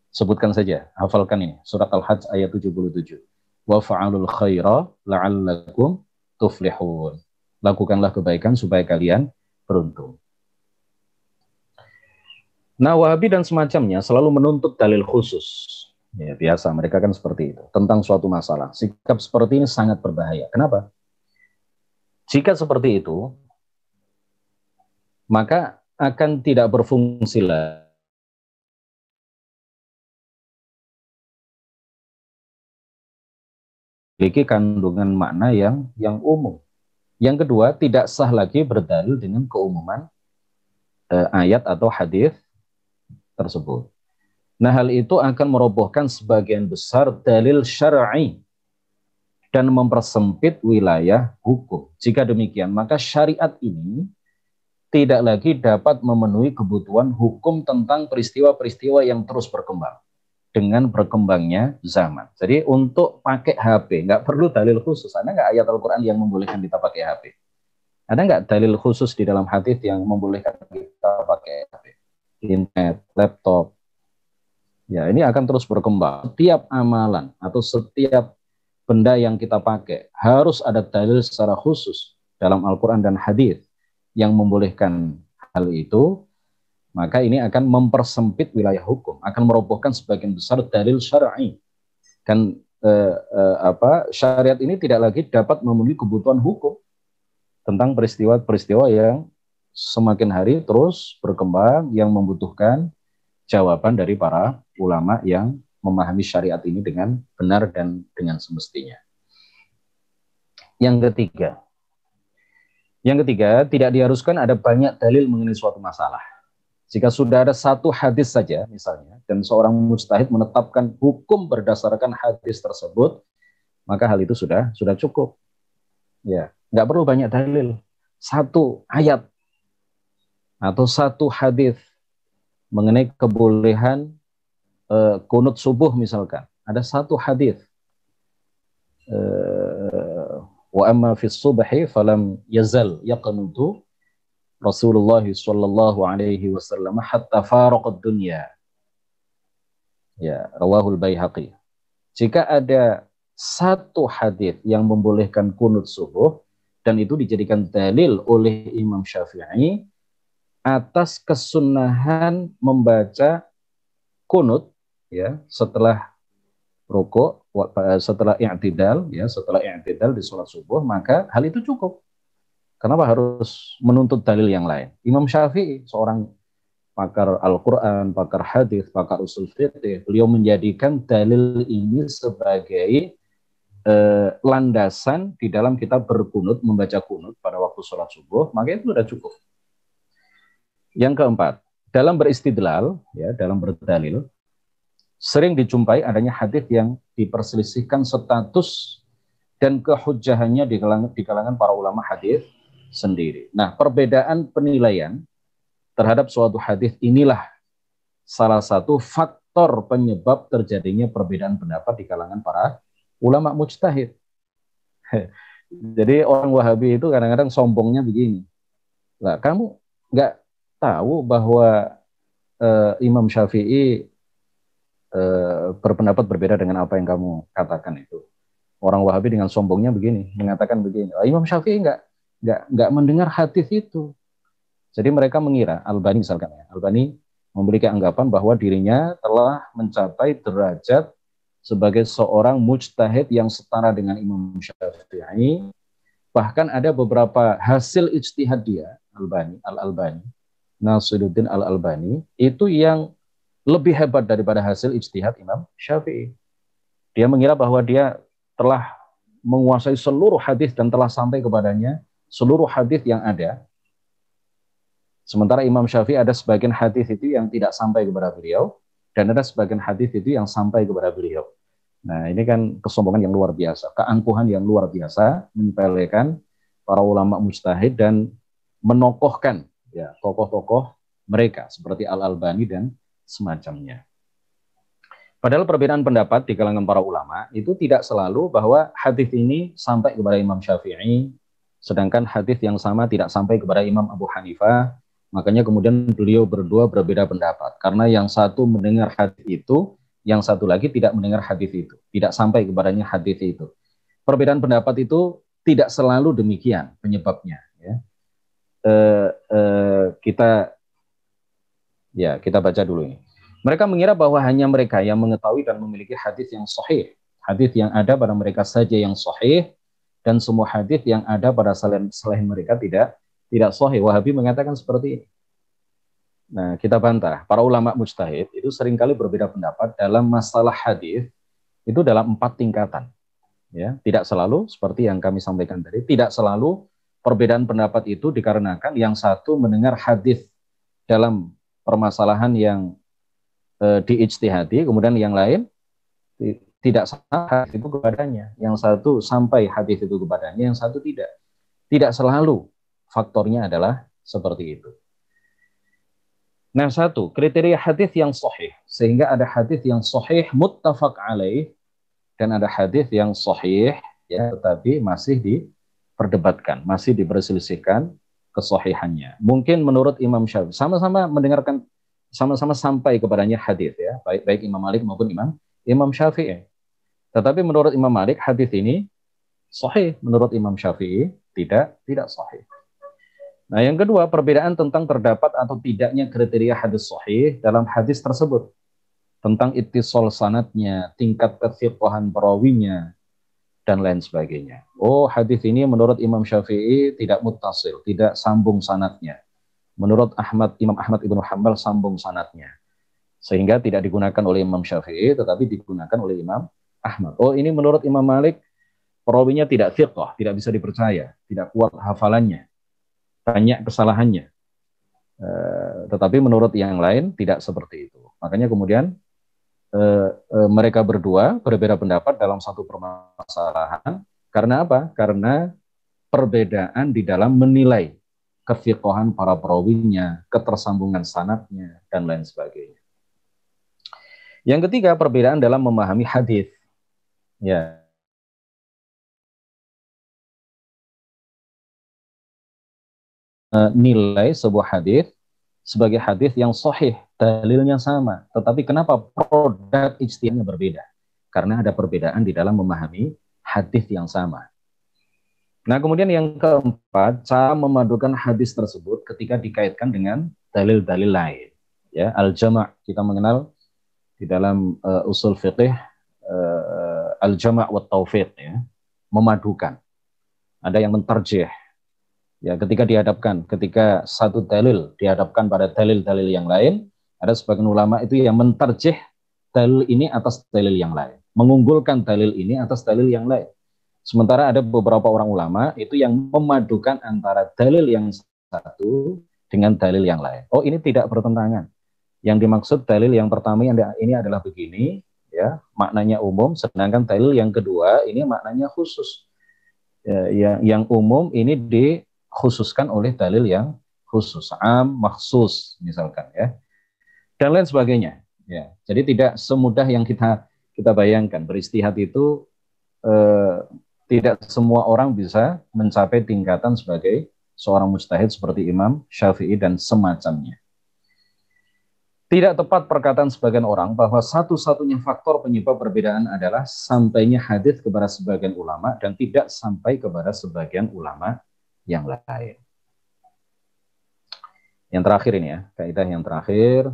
Sebutkan saja, hafalkan ini, surat Al-Hajj ayat 77. Wa fa'alul khaira la'allakum tuflihun. Lakukanlah kebaikan supaya kalian beruntung. Nah, Wahabi dan semacamnya selalu menuntut dalil khusus. Ya, biasa, mereka kan seperti itu. Tentang suatu masalah. Sikap seperti ini sangat berbahaya. Kenapa? Jika seperti itu, maka akan tidak berfungsi lagi. Memiliki kandungan makna yang umum. Yang kedua, tidak sah lagi berdalil dengan keumuman ayat atau hadis tersebut. Nah, hal itu akan merobohkan sebagian besar dalil syar'i dan mempersempit wilayah hukum. Jika demikian, maka syariat ini tidak lagi dapat memenuhi kebutuhan hukum tentang peristiwa-peristiwa yang terus berkembang dengan berkembangnya zaman. Jadi untuk pakai HP, nggak perlu dalil khusus. Ada nggak ayat Al-Quran yang membolehkan kita pakai HP? Ada nggak dalil khusus di dalam hadis yang membolehkan kita pakai HP? Internet, laptop. Ya, ini akan terus berkembang. Setiap amalan atau setiap benda yang kita pakai harus ada dalil secara khusus dalam Al-Quran dan hadis yang membolehkan hal itu, maka ini akan mempersempit wilayah hukum, akan merobohkan sebagian besar dalil syar'i. Dan syariat ini tidak lagi dapat memenuhi kebutuhan hukum tentang peristiwa-peristiwa yang semakin hari terus berkembang, yang membutuhkan jawaban dari para ulama yang memahami syariat ini dengan benar dan dengan semestinya. Yang ketiga, tidak diharuskan ada banyak dalil mengenai suatu masalah. Jika sudah ada satu hadis saja misalnya, dan seorang mujtahid menetapkan hukum berdasarkan hadis tersebut, maka hal itu sudah cukup. Ya, nggak perlu banyak dalil. Satu ayat atau satu hadis mengenai kebolehan kunut subuh misalkan. Ada satu hadis. Wa amma fis subhi falam yazal yaqnutu Rasulullah sallallahu alaihi wasallam hatta faraqad dunya. Ya, rawahul Baihaqi. Jika ada satu hadis yang membolehkan kunut subuh dan itu dijadikan dalil oleh Imam Syafi'i atas kesunahan membaca kunut ya setelah rukuk, setelah i'tidal ya, setelah i'tidal di sholat subuh, maka hal itu cukup. Kenapa harus menuntut dalil yang lain? Imam Syafi'i, seorang pakar Al-Quran, pakar hadis, pakar usul fiqh, beliau menjadikan dalil ini sebagai landasan di dalam kita berkunut, membaca kunut pada waktu sholat subuh, maka itu sudah cukup. Yang keempat, dalam beristidlal, ya, dalam berdalil, sering dijumpai adanya hadis yang diperselisihkan status dan kehujjahannya di kalangan para ulama hadis sendiri. Nah, perbedaan penilaian terhadap suatu hadis inilah salah satu faktor penyebab terjadinya perbedaan pendapat di kalangan para ulama mujtahid. Jadi orang Wahabi itu kadang-kadang sombongnya begini. Lah, kamu nggak tahu bahwa Imam Syafi'i berpendapat berbeda dengan apa yang kamu katakan itu. Orang Wahabi dengan sombongnya begini, mengatakan begini, Imam Syafi'i nggak mendengar hadis itu. Jadi mereka mengira, Albani misalkan ya, Albani memiliki anggapan bahwa dirinya telah mencapai derajat sebagai seorang mujtahid yang setara dengan Imam Syafi'i. Bahkan ada beberapa hasil ijtihad dia, Al-Albani, Nasiruddin Al-Albani, itu yang lebih hebat daripada hasil ijtihad Imam Syafi'i. Dia mengira bahwa dia telah menguasai seluruh hadis dan telah sampai kepadanya seluruh hadis yang ada. Sementara Imam Syafi'i ada sebagian hadis itu yang tidak sampai kepada beliau, dan ada sebagian hadis itu yang sampai kepada beliau. Nah, ini kan kesombongan yang luar biasa, keangkuhan yang luar biasa, menyepelekan para ulama mujtahid dan menokohkan ya tokoh-tokoh mereka seperti Al-Albani dan semacamnya. Padahal perbedaan pendapat di kalangan para ulama itu tidak selalu bahwa hadis ini sampai kepada Imam Syafi'i, sedangkan hadis yang sama tidak sampai kepada Imam Abu Hanifah. Makanya kemudian beliau berdua berbeda pendapat. Karena yang satu mendengar hadis itu yang satu lagi tidak mendengar hadis itu, tidak sampai kepadanya hadis itu. Perbedaan pendapat itu tidak selalu demikian penyebabnya. Ya. Kita baca dulu ini. Mereka mengira bahwa hanya mereka yang mengetahui dan memiliki hadis yang sahih, hadis yang ada pada mereka saja yang sahih, dan semua hadis yang ada pada selain mereka tidak sahih. Wahabi mengatakan seperti ini. Nah, kita bantah. Para ulama mujtahid itu seringkali berbeda pendapat dalam masalah hadis itu dalam 4 tingkatan. Ya, tidak selalu seperti yang kami sampaikan tadi, tidak selalu perbedaan pendapat itu dikarenakan yang satu mendengar hadis dalam permasalahan yang diijtihadi, kemudian yang lain tidak sampai hadis itu kepadanya. Yang satu sampai hadis itu kepadanya, yang satu tidak. Tidak selalu faktornya adalah seperti itu. Nah, satu, kriteria hadis yang sahih. Sehingga ada hadis yang sahih muttafaq alaih, dan ada hadis yang sahih, ya, tetapi masih diperdebatkan, masih diperselisihkan kesahihannya. Mungkin menurut Imam Syafi'i, sama-sama mendengarkan, sama-sama sampai kepadanya hadis, ya, baik Imam Malik maupun Imam Syafi'i. Tetapi menurut Imam Malik hadis ini sahih, menurut Imam Syafi'i tidak sahih. Nah, yang kedua, perbedaan tentang terdapat atau tidaknya kriteria hadis sahih dalam hadis tersebut, tentang ittisal sanadnya, tingkat kefiqahan perawinya, dan lain sebagainya. Oh, hadis ini menurut Imam Syafi'i tidak muttasil, tidak sambung sanadnya. Menurut Imam Ahmad ibnu Hanbal sambung sanadnya, sehingga tidak digunakan oleh Imam Syafi'i, tetapi digunakan oleh Imam Ahmad. Oh, ini menurut Imam Malik perawinya tidak thiqah, tidak bisa dipercaya, tidak kuat hafalannya, banyak kesalahannya. Tetapi menurut yang lain tidak seperti itu. Makanya kemudian mereka berdua berbeda pendapat dalam satu permasalahan. Karena apa? Karena perbedaan di dalam menilai kefiqahan para perawinya, ketersambungan sanadnya, dan lain sebagainya. Yang ketiga, perbedaan dalam memahami hadis. Ya. Nilai sebuah hadis sebagai hadis yang sahih, dalilnya sama, tetapi kenapa produk ijtihadnya berbeda? Karena ada perbedaan di dalam memahami hadis yang sama. Nah, kemudian yang keempat, cara memadukan hadis tersebut ketika dikaitkan dengan dalil-dalil lain. Ya, al-jama', kita mengenal di dalam usul fiqih al-jama' wa taufiq, ya, memadukan. Ada yang mentarjih. Ya, ketika satu dalil dihadapkan pada dalil-dalil yang lain, ada sebagian ulama itu yang mentarjih dalil ini atas dalil yang lain, mengunggulkan dalil ini atas dalil yang lain. Sementara ada beberapa orang ulama itu yang memadukan antara dalil yang satu dengan dalil yang lain. Oh, ini tidak bertentangan. Yang dimaksud dalil yang pertama ini adalah begini, ya, maknanya umum, sedangkan dalil yang kedua ini maknanya khusus. Ya, yang umum ini dikhususkan oleh dalil yang khusus, makhsus misalkan, ya, dan lain sebagainya. Ya, jadi tidak semudah yang kita bayangkan. Beristihad itu tidak semua orang bisa mencapai tingkatan sebagai seorang mujtahid seperti Imam Syafi'i dan semacamnya. Tidak tepat perkataan sebagian orang bahwa satu-satunya faktor penyebab perbedaan adalah sampainya hadis kepada sebagian ulama dan tidak sampai kepada sebagian ulama yang lain. Yang terakhir ini, ya, kaidah yang terakhir.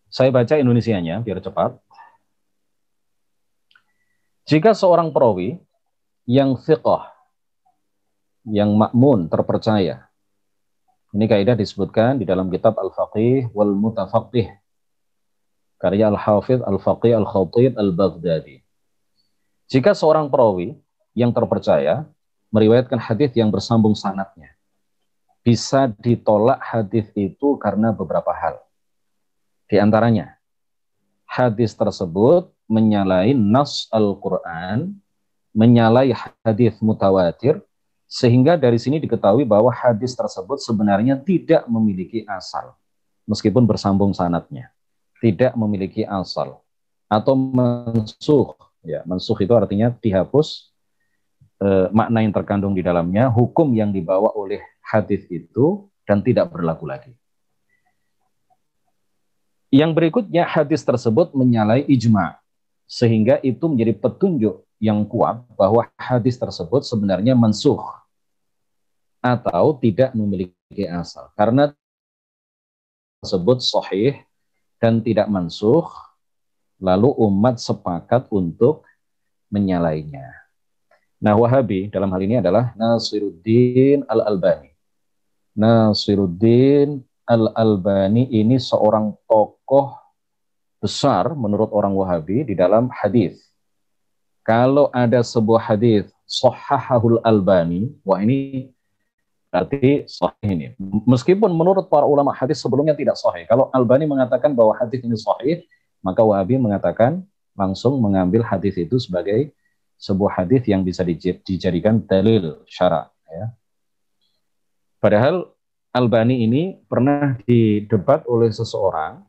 Saya baca Indonesianya biar cepat. Jika seorang perawi yang thiqah, yang ma'mun, terpercaya, ini kaidah disebutkan di dalam kitab Al-Faqih wal Mutafaqih, karya Al-Hafidh Al-Faqih Al-Khatib Al-Baghdadi. Jika seorang perawi yang terpercaya meriwayatkan hadis yang bersambung sanadnya, bisa ditolak hadis itu karena beberapa hal. Di antaranya, hadis tersebut menyalahi nas Al-Quran, menyalahi hadis mutawatir, sehingga dari sini diketahui bahwa hadis tersebut sebenarnya tidak memiliki asal, meskipun bersambung sanadnya, tidak memiliki asal, atau mansuh. Ya, mansuh itu artinya dihapus makna yang terkandung di dalamnya, hukum yang dibawa oleh hadis itu, dan tidak berlaku lagi. Yang berikutnya, hadis tersebut menyalahi ijma, sehingga itu menjadi petunjuk yang kuat bahwa hadis tersebut sebenarnya mansukh atau tidak memiliki asal. Karena tersebut sahih dan tidak mansukh, lalu umat sepakat untuk menyalainya. Nah, Wahabi dalam hal ini adalah Nasiruddin Al-Albani. Nasiruddin Al-Albani ini seorang tokoh besar menurut orang Wahabi di dalam hadis. Kalau ada sebuah hadis Shahhahul Albani, wah ini berarti sahih ini. Meskipun menurut para ulama hadis sebelumnya tidak sahih. Kalau Albani mengatakan bahwa hadis ini sahih, maka Wahabi mengatakan langsung mengambil hadis itu sebagai sebuah hadis yang bisa dijadikan dalil syara. Ya. Padahal Albani ini pernah didebat oleh seseorang,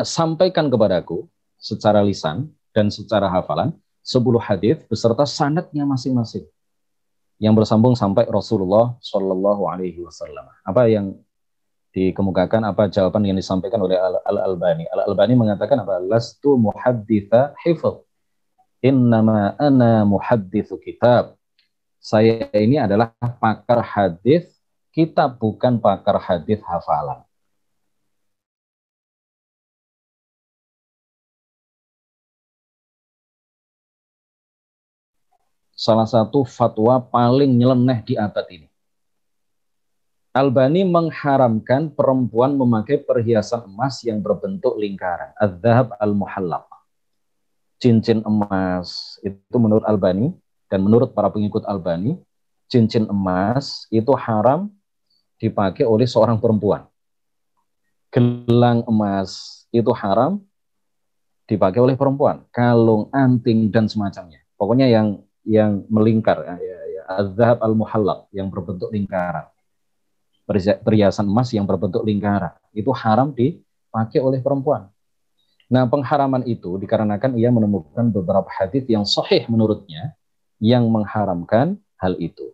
sampaikan kepadaku secara lisan dan secara hafalan 10 hadis beserta sanadnya masing-masing yang bersambung sampai Rasulullah Shallallahu Alaihi Wasallam. Apa yang dikemukakan, apa jawaban yang disampaikan oleh Al-Albani? Al-Albani mengatakan apa? Lastu muhadditha hifz, innama ana muhaddithu kitab. Saya ini adalah pakar hadis kitab, bukan pakar hadis hafalan. Salah satu fatwa paling nyeleneh di abad ini. Albani mengharamkan perempuan memakai perhiasan emas yang berbentuk lingkaran. Az-zahab al-muhallaq. Cincin emas itu menurut Albani dan menurut para pengikut Albani, cincin emas itu haram dipakai oleh seorang perempuan. Gelang emas itu haram dipakai oleh perempuan. Kalung, anting dan semacamnya. Pokoknya yang melingkar, az-zahab al-muhallaq, yang berbentuk lingkaran. Perhiasan emas yang berbentuk lingkaran itu haram dipakai oleh perempuan. Nah, pengharaman itu dikarenakan ia menemukan beberapa hadis yang sahih menurutnya yang mengharamkan hal itu.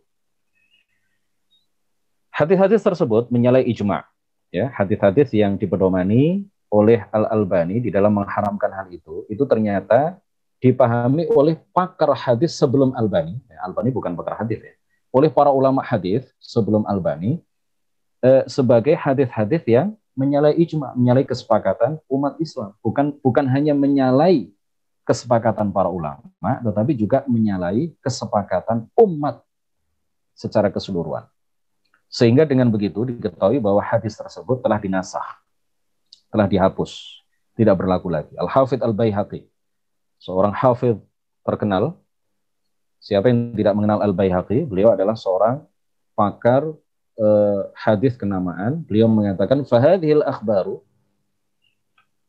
Hadis-hadis tersebut menyalahi ijma', ya, hadis-hadis yang dipedomani oleh Al-Albani di dalam mengharamkan hal itu ternyata dipahami oleh pakar hadis sebelum Albani. Albani bukan pakar hadis ya. Oleh para ulama hadis sebelum Albani sebagai hadis-hadis yang menyalahi ijma', menyalahi kesepakatan umat Islam, bukan hanya menyalahi kesepakatan para ulama, tetapi juga menyalahi kesepakatan umat secara keseluruhan. Sehingga dengan begitu diketahui bahwa hadis tersebut telah dinasakh, telah dihapus, tidak berlaku lagi. Al-Hafidz Al-Baihaqi, seorang hafidz terkenal. Siapa yang tidak mengenal Al-Baihaqi? Beliau adalah seorang pakar hadis kenamaan. Beliau mengatakan fahadhil akhbaru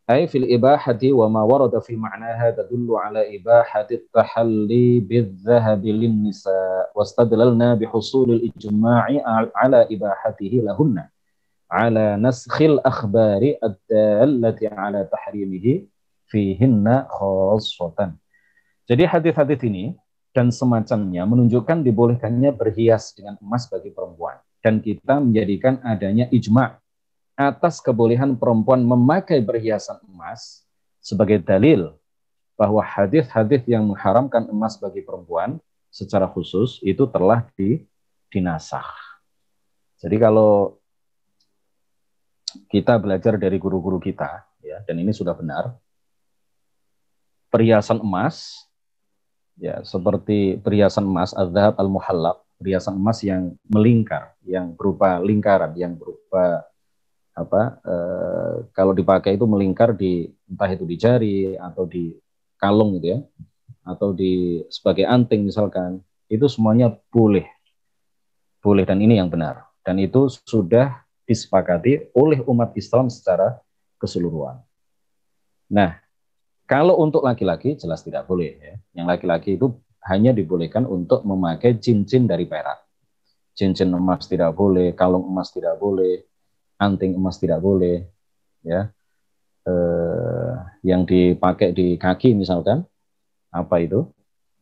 ay fil ibahati wa ma warada fi ma'naha tadullu ala ibahati tahalli bidh-dhahabi lin-nisa wastadlalna bihusulil ijma'i ala ibahatihi lahunna ala naskhil akhbari ad-dallati ala tahrimihi fihinna khassatan. Jadi hadis-hadis ini dan semacamnya menunjukkan dibolehkannya berhias dengan emas bagi perempuan. Dan kita menjadikan adanya ijma' atas kebolehan perempuan memakai perhiasan emas sebagai dalil bahwa hadis-hadis yang mengharamkan emas bagi perempuan secara khusus itu telah dinasakh. Jadi kalau kita belajar dari guru-guru kita, ya, dan ini sudah benar, perhiasan emas, ya, seperti perhiasan emas az-zahab al-muhallaq, perhiasan emas yang melingkar, yang berupa lingkaran, yang berupa kalau dipakai itu melingkar entah itu di jari atau di kalung gitu ya, atau sebagai anting misalkan, itu semuanya boleh dan ini yang benar, dan itu sudah disepakati oleh umat Islam secara keseluruhan. Nah, kalau untuk laki-laki jelas tidak boleh ya. Yang laki-laki itu hanya dibolehkan untuk memakai cincin dari perak. Cincin emas tidak boleh, kalung emas tidak boleh, anting emas tidak boleh, ya. Yang dipakai di kaki misalkan, apa itu?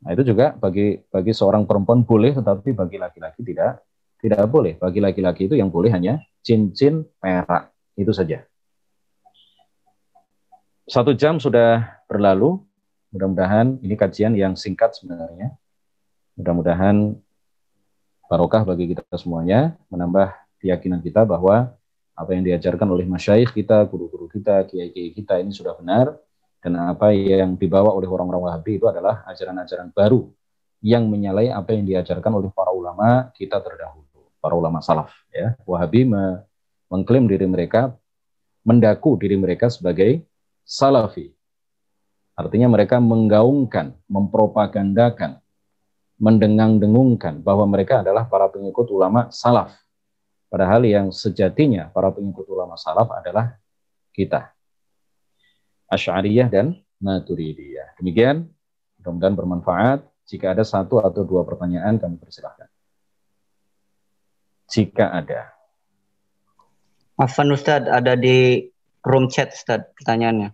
Nah, itu juga bagi seorang perempuan boleh, tetapi bagi laki-laki tidak Tidak boleh. Bagi laki-laki itu yang boleh hanya cincin perak. Itu saja. 1 jam sudah berlalu. Mudah-mudahan ini kajian yang singkat sebenarnya. Mudah-mudahan barokah bagi kita semuanya, menambah keyakinan kita bahwa apa yang diajarkan oleh masyayikh kita, guru-guru kita, kiai-kiai kita ini sudah benar, dan apa yang dibawa oleh orang-orang Wahabi itu adalah ajaran-ajaran baru yang menyalahi apa yang diajarkan oleh para ulama kita terdahulu, para ulama salaf. Ya. Wahabi mengklaim diri mereka, mendaku diri mereka sebagai salafi. Artinya mereka menggaungkan, mempropagandakan, mendengang-dengungkan bahwa mereka adalah para pengikut ulama salaf. Padahal yang sejatinya para pengikut ulama salaf adalah kita, Asy'ariyah dan Maturidiyah. Demikian, mudah-mudahan bermanfaat. Jika ada 1 atau 2 pertanyaan, kami persilahkan. Jika ada. Afwan Ustadz, ada di room chat Ustadz pertanyaannya.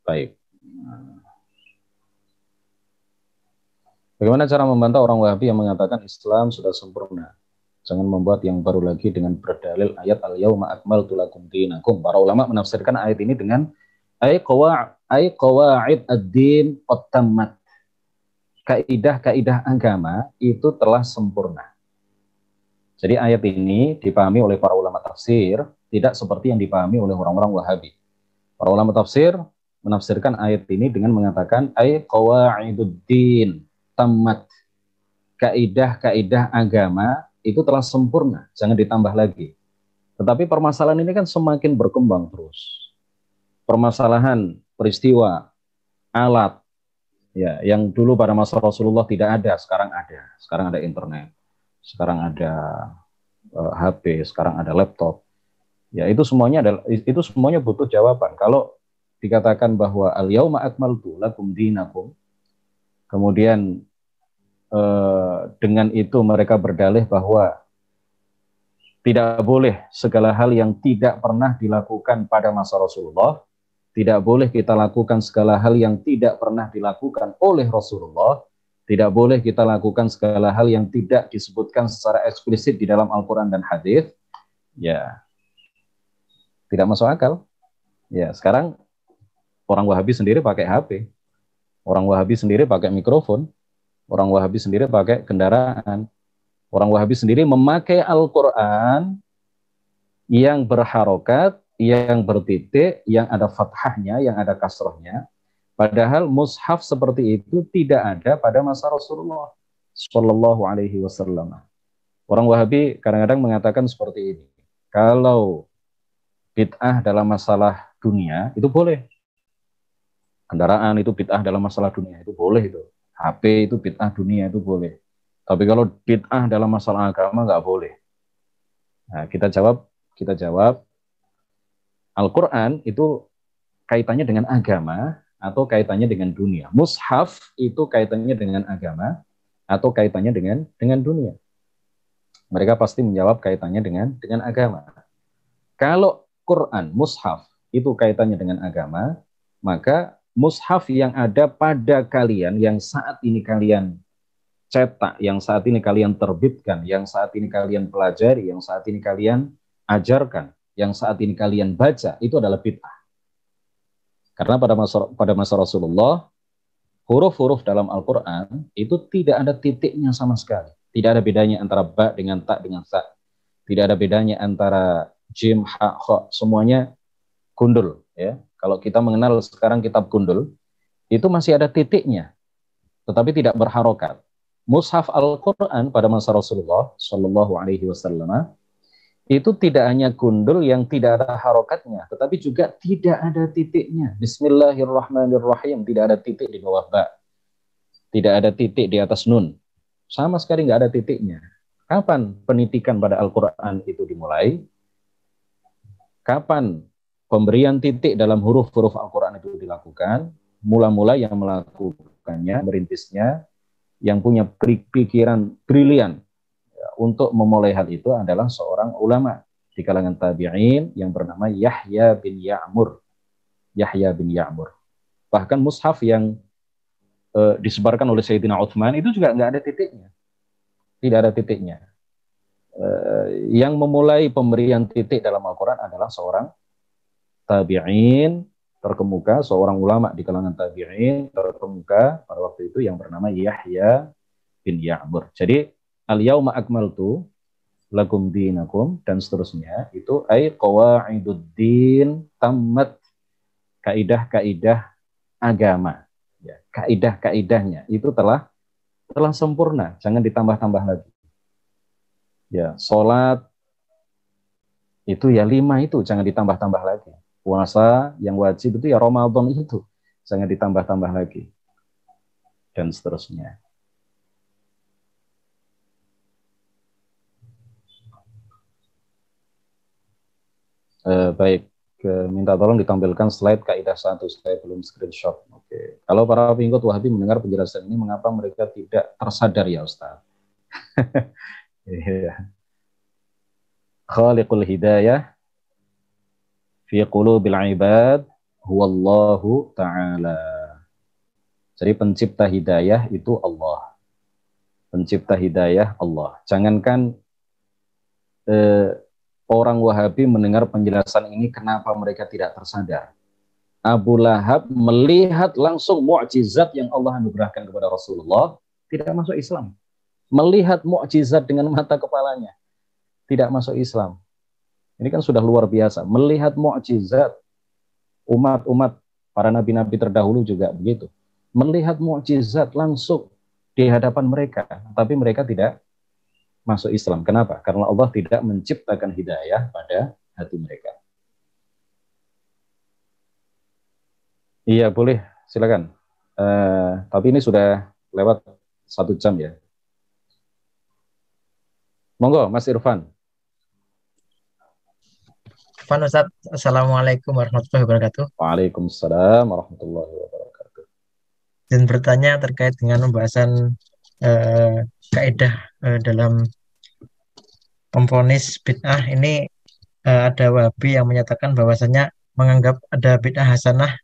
Baik. Bagaimana cara membantah orang Wahabi yang mengatakan Islam sudah sempurna? Jangan membuat yang baru lagi dengan berdalil ayat al-yauma akmaltu lakum dinakum. Para ulama menafsirkan ayat ini dengan ay qawaid ad-din qad tammat. Kaidah-kaidah agama itu telah sempurna. Jadi ayat ini dipahami oleh para ulama tafsir tidak seperti yang dipahami oleh orang-orang Wahabi. Para ulama tafsir menafsirkan ayat ini dengan mengatakan ay qawaiduddin tamat. Kaidah-kaidah agama itu telah sempurna, jangan ditambah lagi. Tetapi permasalahan ini kan semakin berkembang terus. Permasalahan, peristiwa, alat, ya, yang dulu pada masa Rasulullah tidak ada, sekarang ada. Sekarang ada internet, sekarang ada HP, sekarang ada laptop. Ya, itu semuanya butuh jawaban. Kalau dikatakan bahwa al-yauma akmaltu lakum dinakum, kemudian dengan itu mereka berdalih bahwa tidak boleh segala hal yang tidak pernah dilakukan pada masa Rasulullah, tidak boleh kita lakukan segala hal yang tidak pernah dilakukan oleh Rasulullah, tidak boleh kita lakukan segala hal yang tidak disebutkan secara eksplisit di dalam Al-Quran dan hadis. Ya, tidak masuk akal. Ya, sekarang orang Wahabi sendiri pakai HP, orang Wahabi sendiri pakai mikrofon, orang Wahabi sendiri pakai kendaraan. Orang Wahabi sendiri memakai Al-Quran yang berharokat, yang bertitik, yang ada fathahnya, yang ada kasrohnya. Padahal mushaf seperti itu tidak ada pada masa Rasulullah Shallallahu Alaihi Wasallam. Orang Wahabi kadang-kadang mengatakan seperti ini. Kalau bid'ah dalam masalah dunia, itu boleh. Kendaraan itu bid'ah dalam masalah dunia, itu boleh itu. HP itu bid'ah dunia, itu boleh. Tapi kalau bid'ah dalam masalah agama nggak boleh. Nah, kita jawab, Al-Quran itu kaitannya dengan agama atau kaitannya dengan dunia. Mushaf itu kaitannya dengan agama atau kaitannya dengan dunia. Mereka pasti menjawab kaitannya dengan agama. Kalau Quran, mushaf itu kaitannya dengan agama, maka mushaf yang ada pada kalian, yang saat ini kalian cetak, yang saat ini kalian terbitkan, yang saat ini kalian pelajari, yang saat ini kalian ajarkan, yang saat ini kalian baca, itu adalah bid'ah. Karena pada masa Rasulullah, huruf-huruf dalam Al-Quran itu tidak ada titiknya sama sekali. Tidak ada bedanya antara ba dengan ta dengan sa. Tidak ada bedanya antara jim, ha, kha. Semuanya gundul. Ya. Kalau kita mengenal sekarang kitab gundul, itu masih ada titiknya, tetapi tidak berharokat. Mushaf Al-Quran pada masa Rasulullah Shallallahu Alaihi Wasallam itu tidak hanya gundul yang tidak ada harokatnya, tetapi juga tidak ada titiknya. Bismillahirrahmanirrahim, tidak ada titik di bawah ba, tidak ada titik di atas nun, sama sekali nggak ada titiknya. Kapan penitikan pada Al-Quran itu dimulai? Kapan pemberian titik dalam huruf-huruf Al-Quran itu dilakukan? Mula-mula yang melakukannya, merintisnya, yang punya pikiran brilian untuk memulai hal itu adalah seorang ulama di kalangan tabi'in yang bernama Yahya bin Ya'mur. Yahya bin Ya'mur. Bahkan mushaf yang disebarkan oleh Sayyidina Utsman itu juga nggak ada titiknya. Tidak ada titiknya. Yang memulai pemberian titik dalam Al-Quran adalah seorang tabi'in terkemuka, seorang ulama di kalangan tabi'in terkemuka pada waktu itu yang bernama Yahya bin Ya'mur. Jadi al-yauma akmaltu lakum dinakum dan seterusnya itu ay qawaiduddin tammat, kaidah-kaidah agama, ya, kaidah-kaidahnya itu telah sempurna, jangan ditambah-tambah lagi. Ya, salat itu ya 5 itu jangan ditambah-tambah lagi. Puasa yang wajib itu ya Ramadan itu jangan ditambah-tambah lagi. Dan seterusnya. Baik, minta tolong ditampilkan slide kaidah 1, saya belum screenshot. Oke. Kalau para pengikut Wahabi mendengar penjelasan ini, mengapa mereka tidak tersadar ya Ustaz? Khaliqul hidayah fi qulubil ibad huwallahu ta'ala. Jadi pencipta hidayah itu Allah. Pencipta hidayah Allah. Jangankan orang Wahabi mendengar penjelasan ini, kenapa mereka tidak tersadar? Abu Lahab melihat langsung mukjizat yang Allah anugerahkan kepada Rasulullah, tidak masuk Islam. Melihat mukjizat dengan mata kepalanya, tidak masuk Islam. Ini kan sudah luar biasa. Melihat mukjizat, umat-umat para nabi-nabi terdahulu juga begitu. Melihat mukjizat langsung di hadapan mereka, tapi mereka tidak masuk Islam. Kenapa? Karena Allah tidak menciptakan hidayah pada hati mereka. Iya, boleh, silakan. Tapi ini sudah lewat 1 jam ya. Monggo, Mas Irfan. Ustaz, Assalamualaikum warahmatullahi wabarakatuh. Waalaikumsalam warahmatullahi wabarakatuh. Dan bertanya terkait dengan pembahasan kaidah dalam memvonis bid'ah ini, ada Wahabi yang menyatakan bahwasanya menganggap ada bid'ah hasanah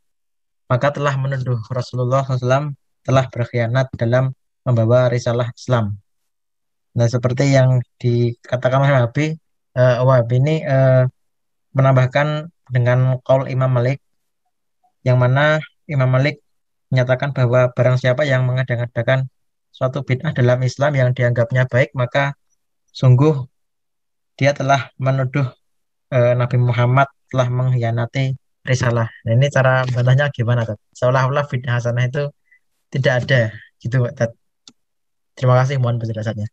maka telah menuduh Rasulullah SAW telah berkhianat dalam membawa risalah Islam. Nah, seperti yang dikatakan Wahabi, Wahabi ini menambahkan dengan qaul Imam Malik, yang mana Imam Malik menyatakan bahwa barang siapa yang mengadakan suatu bid'ah dalam Islam yang dianggapnya baik, maka sungguh dia telah menuduh Nabi Muhammad telah mengkhianati risalah. Nah, ini cara bantahnya gimana, Tat? Seolah-olah bid'ah hasanah itu tidak ada, gitu, Tat. Terima kasih, mohon penjelasannya.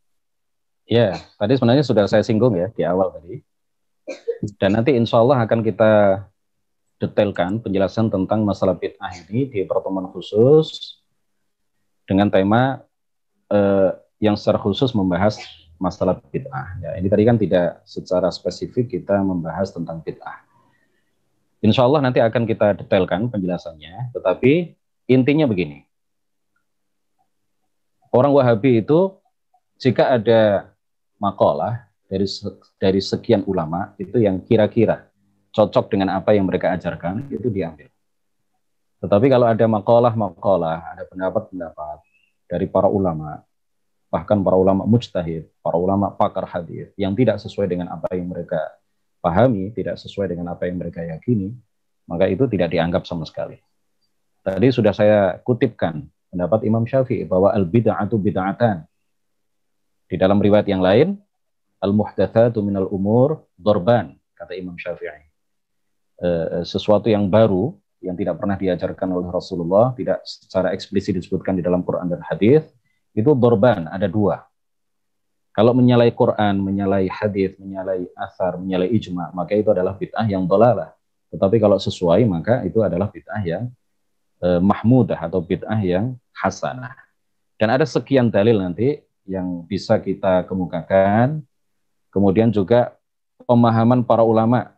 Ya, tadi sebenarnya sudah saya singgung ya di awal tadi. Dan nanti insya Allah akan kita detailkan penjelasan tentang masalah bid'ah ini di pertemuan khusus dengan tema yang secara khusus membahas masalah bid'ah. Ya, ini tadi kan tidak secara spesifik kita membahas tentang bid'ah. Insya Allah nanti akan kita detailkan penjelasannya, tetapi intinya begini. Orang Wahabi itu jika ada makalah dari sekian ulama itu yang kira-kira cocok dengan apa yang mereka ajarkan, itu diambil. Tetapi kalau ada makalah, ada pendapat-pendapat dari para ulama, bahkan para ulama mujtahid, para ulama pakar hadis yang tidak sesuai dengan apa yang mereka pahami, tidak sesuai dengan apa yang mereka yakini, maka itu tidak dianggap sama sekali. Tadi sudah saya kutipkan pendapat Imam Syafi'i bahwa al-bid'atu bid'atan. Di dalam riwayat yang lain, al-muhdatsatu minal umur dorban, kata Imam Syafi'i. Sesuatu yang baru, yang tidak pernah diajarkan oleh Rasulullah, tidak secara eksplisit disebutkan di dalam Quran dan hadis, itu dorban, ada 2. Kalau menyalahi Quran, menyalahi hadis, menyalahi asar, menyalahi ijma, maka itu adalah bid'ah yang dhalalah. Tetapi kalau sesuai, maka itu adalah bid'ah yang mahmudah atau bid'ah yang hasanah. Dan ada sekian dalil nanti yang bisa kita kemukakan. Kemudian juga pemahaman para ulama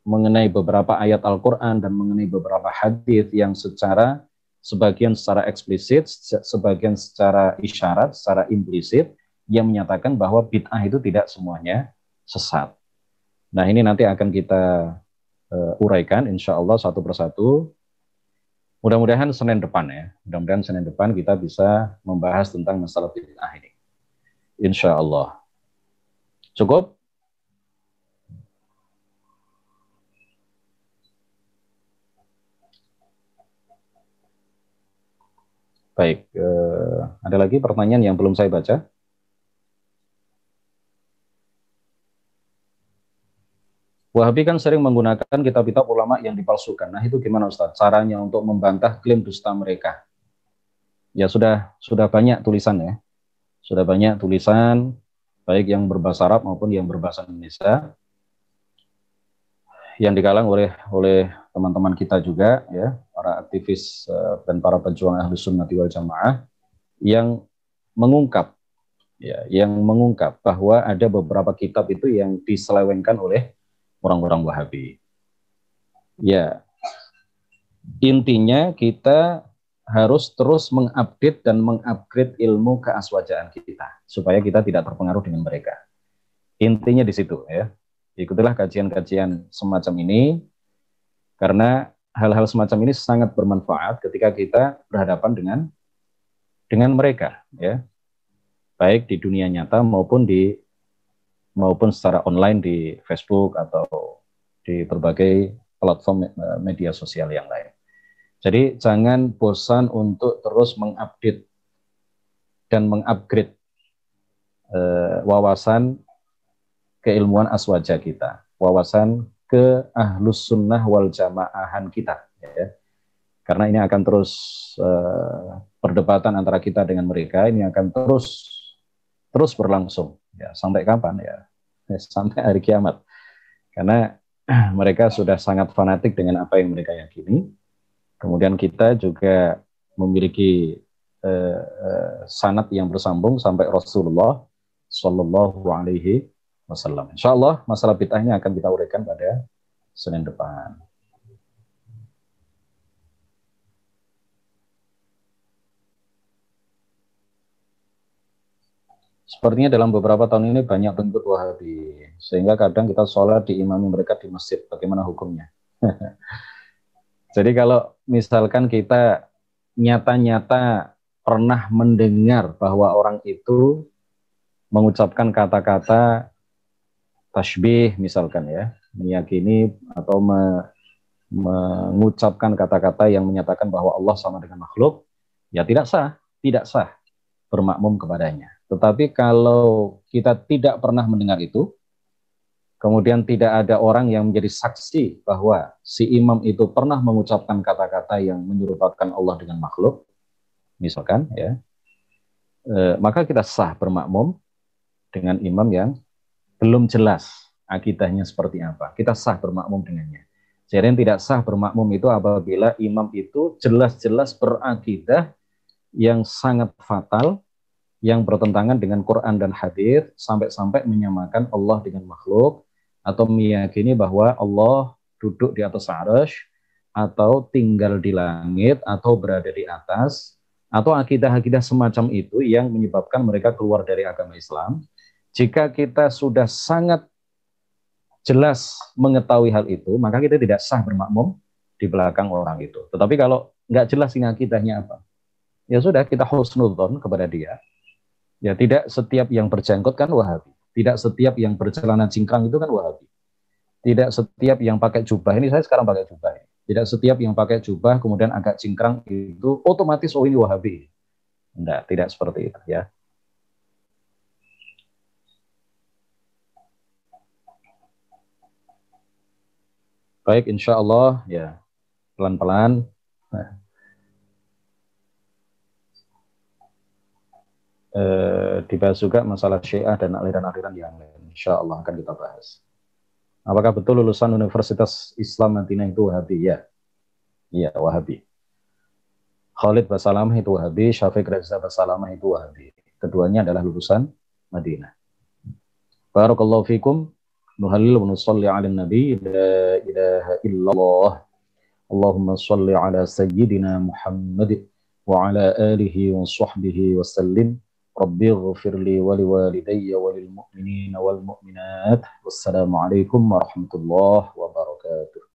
mengenai beberapa ayat Al-Quran dan mengenai beberapa hadis yang sebagian secara eksplisit, sebagian secara isyarat, secara implisit, yang menyatakan bahwa bid'ah itu tidak semuanya sesat. Nah, ini nanti akan kita uraikan insya Allah satu persatu. Mudah-mudahan Senin depan ya. Mudah-mudahan Senin depan kita bisa membahas tentang masalah bid'ah ini. Insya Allah. Cukup? Baik, ada lagi pertanyaan yang belum saya baca? Wahabi kan sering menggunakan kitab-kitab ulama yang dipalsukan. Nah, itu gimana Ustaz? Caranya untuk membantah klaim dusta mereka? Ya sudah banyak tulisan ya. Sudah banyak tulisan baik yang berbahasa Arab maupun yang berbahasa Indonesia yang digalang oleh teman-teman kita juga ya, para aktivis dan para pejuang Ahlus Sunnah wal Jamaah yang mengungkap bahwa ada beberapa kitab itu yang diselewengkan oleh orang-orang Wahabi. Ya, intinya kita harus terus mengupdate dan mengupgrade ilmu keaswajaan kita supaya kita tidak terpengaruh dengan mereka. Intinya di situ ya. Ikutilah kajian-kajian semacam ini karena hal-hal semacam ini sangat bermanfaat ketika kita berhadapan dengan mereka ya. Baik di dunia nyata maupun secara online di Facebook atau di berbagai platform media sosial yang lain. Jadi jangan bosan untuk terus mengupdate dan mengupgrade wawasan keilmuan aswaja kita, wawasan ke Ahlus Sunnah wal Jamaahan kita. Ya. Karena ini akan terus perdebatan antara kita dengan mereka, ini akan terus berlangsung. Ya, sampai kapan ya? Sampai hari kiamat. Karena mereka sudah sangat fanatik dengan apa yang mereka yakini. Kemudian kita juga memiliki sanad yang bersambung sampai Rasulullah Shallallahu Alaihi Wasallam. Insya Allah masalah bid'ahnya akan kita uraikan pada Senin depan. Sepertinya dalam beberapa tahun ini banyak pengikut Wahabi, sehingga kadang kita sholat diimami mereka di masjid. Bagaimana hukumnya? Jadi kalau misalkan kita nyata-nyata pernah mendengar bahwa orang itu mengucapkan kata-kata tasbih misalkan ya, meyakini atau mengucapkan kata-kata yang menyatakan bahwa Allah sama dengan makhluk, ya tidak sah bermakmum kepadanya. Tetapi kalau kita tidak pernah mendengar itu, kemudian tidak ada orang yang menjadi saksi bahwa si imam itu pernah mengucapkan kata-kata yang menyerupakan Allah dengan makhluk, misalkan ya, maka kita sah bermakmum dengan imam yang belum jelas akidahnya seperti apa. Kita sah bermakmum dengannya. Jadi yang tidak sah bermakmum itu apabila imam itu jelas-jelas berakidah yang sangat fatal, yang bertentangan dengan Quran dan hadis, sampai-sampai menyamakan Allah dengan makhluk, atau meyakini bahwa Allah duduk di atas arsy, atau tinggal di langit, atau berada di atas, atau akidah-akidah semacam itu yang menyebabkan mereka keluar dari agama Islam. Jika kita sudah sangat jelas mengetahui hal itu, maka kita tidak sah bermakmum di belakang orang itu. Tetapi kalau nggak jelas ini akidahnya apa, ya sudah kita husnudzon kepada dia. Ya tidak setiap yang berjenggot kan Wahabi. Tidak setiap yang bercelana cingkrang itu kan Wahabi. Tidak setiap yang pakai jubah, ini saya sekarang pakai jubah. Tidak setiap yang pakai jubah kemudian agak cingkrang itu otomatis oh ini Wahabi. Enggak, tidak seperti itu ya. Baik, insya Allah ya pelan-pelan. Dibahas juga masalah Syiah dan aliran-aliran yang lain. Insya Allah akan kita bahas. Apakah betul lulusan Universitas Islam Madinah itu Wahabi? Ya, iya Wahabi. Khalid Basalamah itu Wahabi, Syafiq Reza Basalamah itu Wahabi. Keduanya adalah lulusan Madinah. Barakallahu fikum. Nuhalil wa nusalli ala nabi la ilaha illallah. Allahumma salli ala sayyidina Muhammad wa ala alihi wa sahbihi wa sallim. Rabbi ighfir li wa liwalidayya wa lil mu'minina wal mu'minat. Wassalamu alaikum warahmatullahi wabarakatuh.